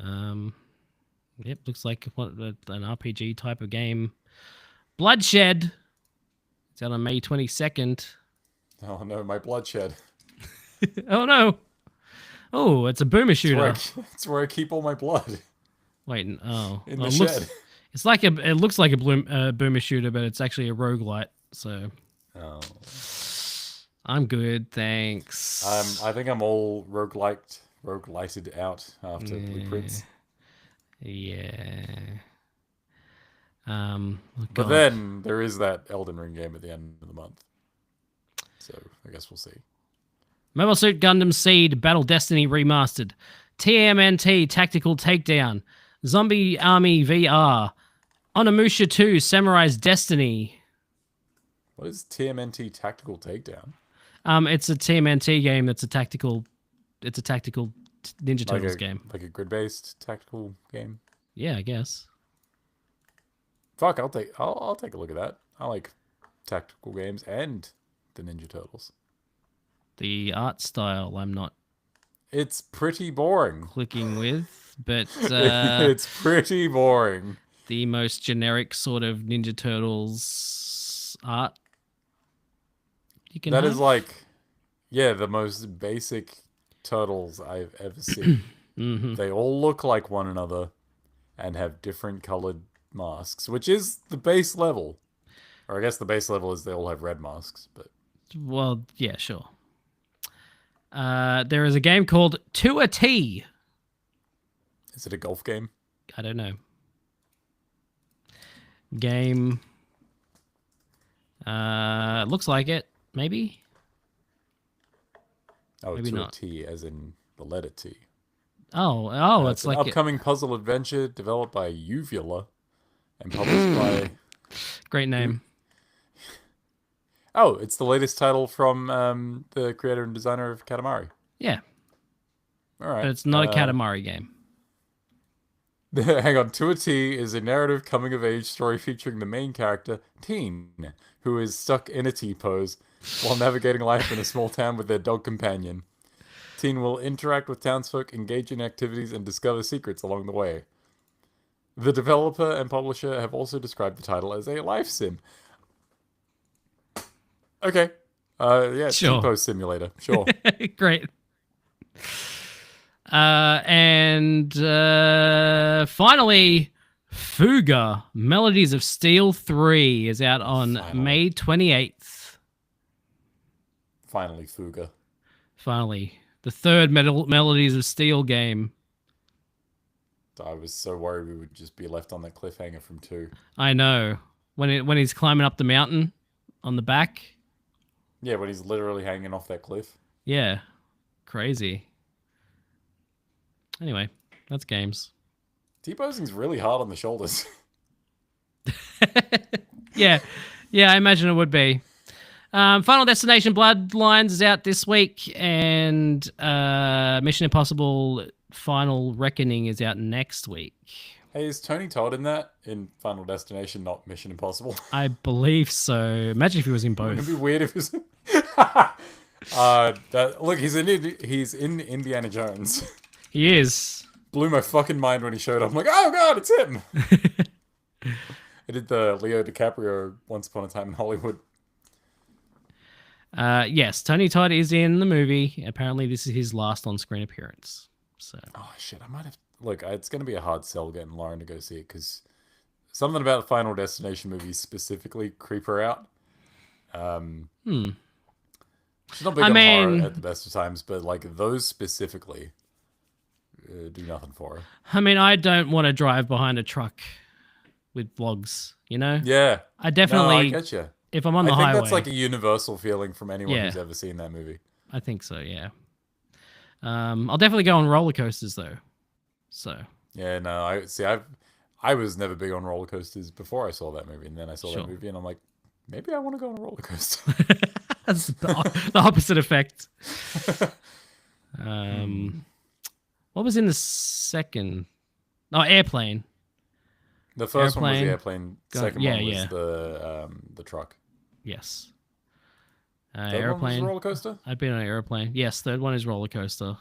Yep, looks like an RPG type of game. Bloodshed. It's out on May 22nd. Oh no, my bloodshed. Oh no. Oh, it's a boomer shooter. It's where I keep all my blood. Wait, oh. In the shed. It looks like a boomer shooter, but it's actually a roguelite. So. Oh. I'm good, thanks. I think I'm all roguelited out after Blueprints. Yeah. But then there is that Elden Ring game at the end of the month. So I guess we'll see. Mobile Suit Gundam Seed Battle Destiny Remastered. TMNT Tactical Takedown. Zombie Army VR. Onimusha 2 Samurai's Destiny. What is TMNT Tactical Takedown? It's a TMNT game that's a tactical. It's a tactical Ninja Turtles game. Like a grid-based tactical game. Yeah, I guess. Fuck, I'll take a look at that. I like tactical games and the Ninja Turtles. The art style I'm not It's pretty boring. clicking with, but It's pretty boring. the most generic sort of Ninja Turtles art you can That have. is like, yeah, the most basic turtles I've ever seen. Hmm. They all look like one another and have different colored masks, which is the base level. Or I guess the base level is they all have red masks, but Well, yeah, sure. There is a game called To a T. is it a golf game? I don't know. Game. Looks like it. Maybe. Oh, Maybe to not. a T, as in the letter T. Oh, It's it's an like upcoming puzzle adventure developed by Uvula and published by. great name. Oh, it's the latest title from the creator and designer of Katamari. Yeah, All right. but it's not a Katamari game. Hang on. To a T is a narrative coming of age story featuring the main character, Teen, who is stuck in a T pose while navigating life in a small town with their dog companion. Teen will interact with townsfolk, engage in activities, and discover secrets along the way. The developer and publisher have also described the title as a life sim. Okay. Yeah, Sure. T-pose simulator. Sure. Great. Finally, Fuga Melodies of Steel 3 is out on Finally. May 28th. Finally, Fuga. Finally, the third Melodies of Steel game. I was so worried we would just be left on that cliffhanger from 2. I know. When he's climbing up the mountain on the back. Yeah, when he's literally hanging off that cliff. Yeah. Crazy. Anyway, that's games. T-posing's really hard on the shoulders. Yeah. Yeah, I imagine it would be. Final Destination Bloodlines is out this week, and Mission Impossible Final Reckoning is out next week. Hey, is Tony Todd in that? In Final Destination, not Mission Impossible? I believe so. Imagine if he was in It'd both. be weird if it was... look, he's in Indiana Jones. He is. Blew my fucking mind when he showed up. I'm like, oh god, it's him! I did the Leo DiCaprio Once Upon a Time in Hollywood. Yes, Tony Todd is in the movie. Apparently, this is his last on-screen appearance. So Oh shit, I might have... Look, it's going to be a hard sell getting Lauren to go see it, because something about the Final Destination movies specifically creep her out. She's not big on horror at the best of times, but like those specifically do nothing for her. I mean, I don't want to drive behind a truck with vlogs, you know? Yeah. I definitely, No, I get you. if I'm on I the think highway, that's like a universal feeling from anyone Yeah. who's ever seen that movie. I think so, yeah. I'll definitely go on roller coasters, though. So, Yeah, no, I was never big on roller coasters before I saw that movie, and then I saw Sure. that movie, and I'm like, maybe I want to go on a roller coaster. that's the opposite effect. What was in the second? Oh, Airplane. The first one was the Airplane. airplane. Second Yeah, one was yeah. the truck. Yes. Third one was Airplane. a roller coaster. I've been on an airplane. Yes, third one is roller coaster.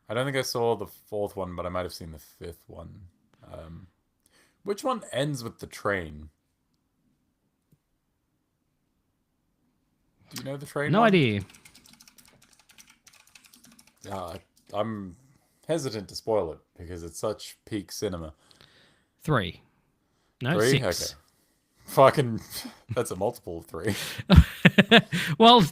I don't think I saw the fourth one, but I might have seen the fifth one. Which one ends with the train? Do you know the train? No one? idea. I'm hesitant to spoil it because it's such peak cinema. 3. No, 3? 6. Okay. Fucking, that's a multiple of 3. Well,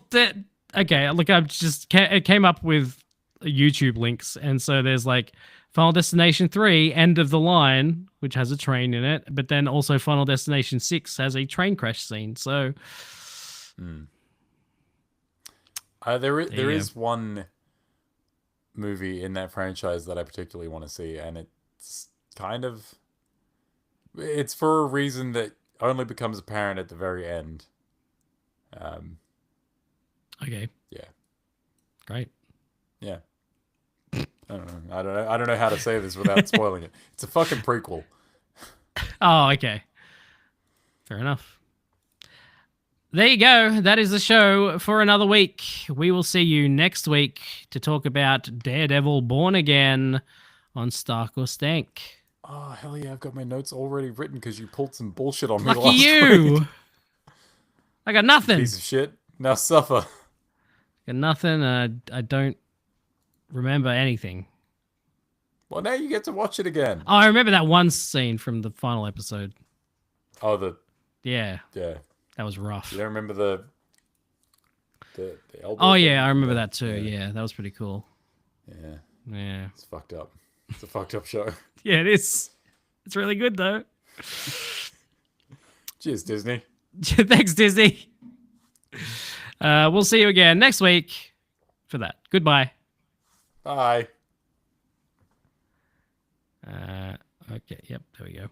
okay. Look, it came up with YouTube links, and so there's like Final Destination 3, End of the Line, which has a train in it, but then also Final Destination 6 has a train crash scene. So There you is one movie in that franchise that I particularly want to see, and it's kind of... It's for a reason that only becomes apparent at the very end. Okay. Yeah. Great. Yeah. I don't know. I don't know how to say this without spoiling it. It's a fucking prequel. Oh, okay. Fair enough. There you go. That is the show for another week. We will see you next week to talk about Daredevil Born Again on Stark or Stank. Oh, hell yeah, I've got my notes already written because you pulled some bullshit on me Lucky last you. week. I got nothing. Piece of shit. Now suffer. Got nothing. I don't remember anything. Well, now you get to watch it again. Oh, I remember that one scene from the final episode. Oh, Yeah, yeah. that was rough. You don't remember the elbow Oh thing? yeah, I remember that too. Yeah, that was pretty cool. Yeah. Yeah. It's fucked up. It's a fucked up show. Yeah, it is. It's really good though. Cheers, Disney. Thanks, Disney. We'll see you again next week for that. Goodbye. Bye. Okay, yep, there we go.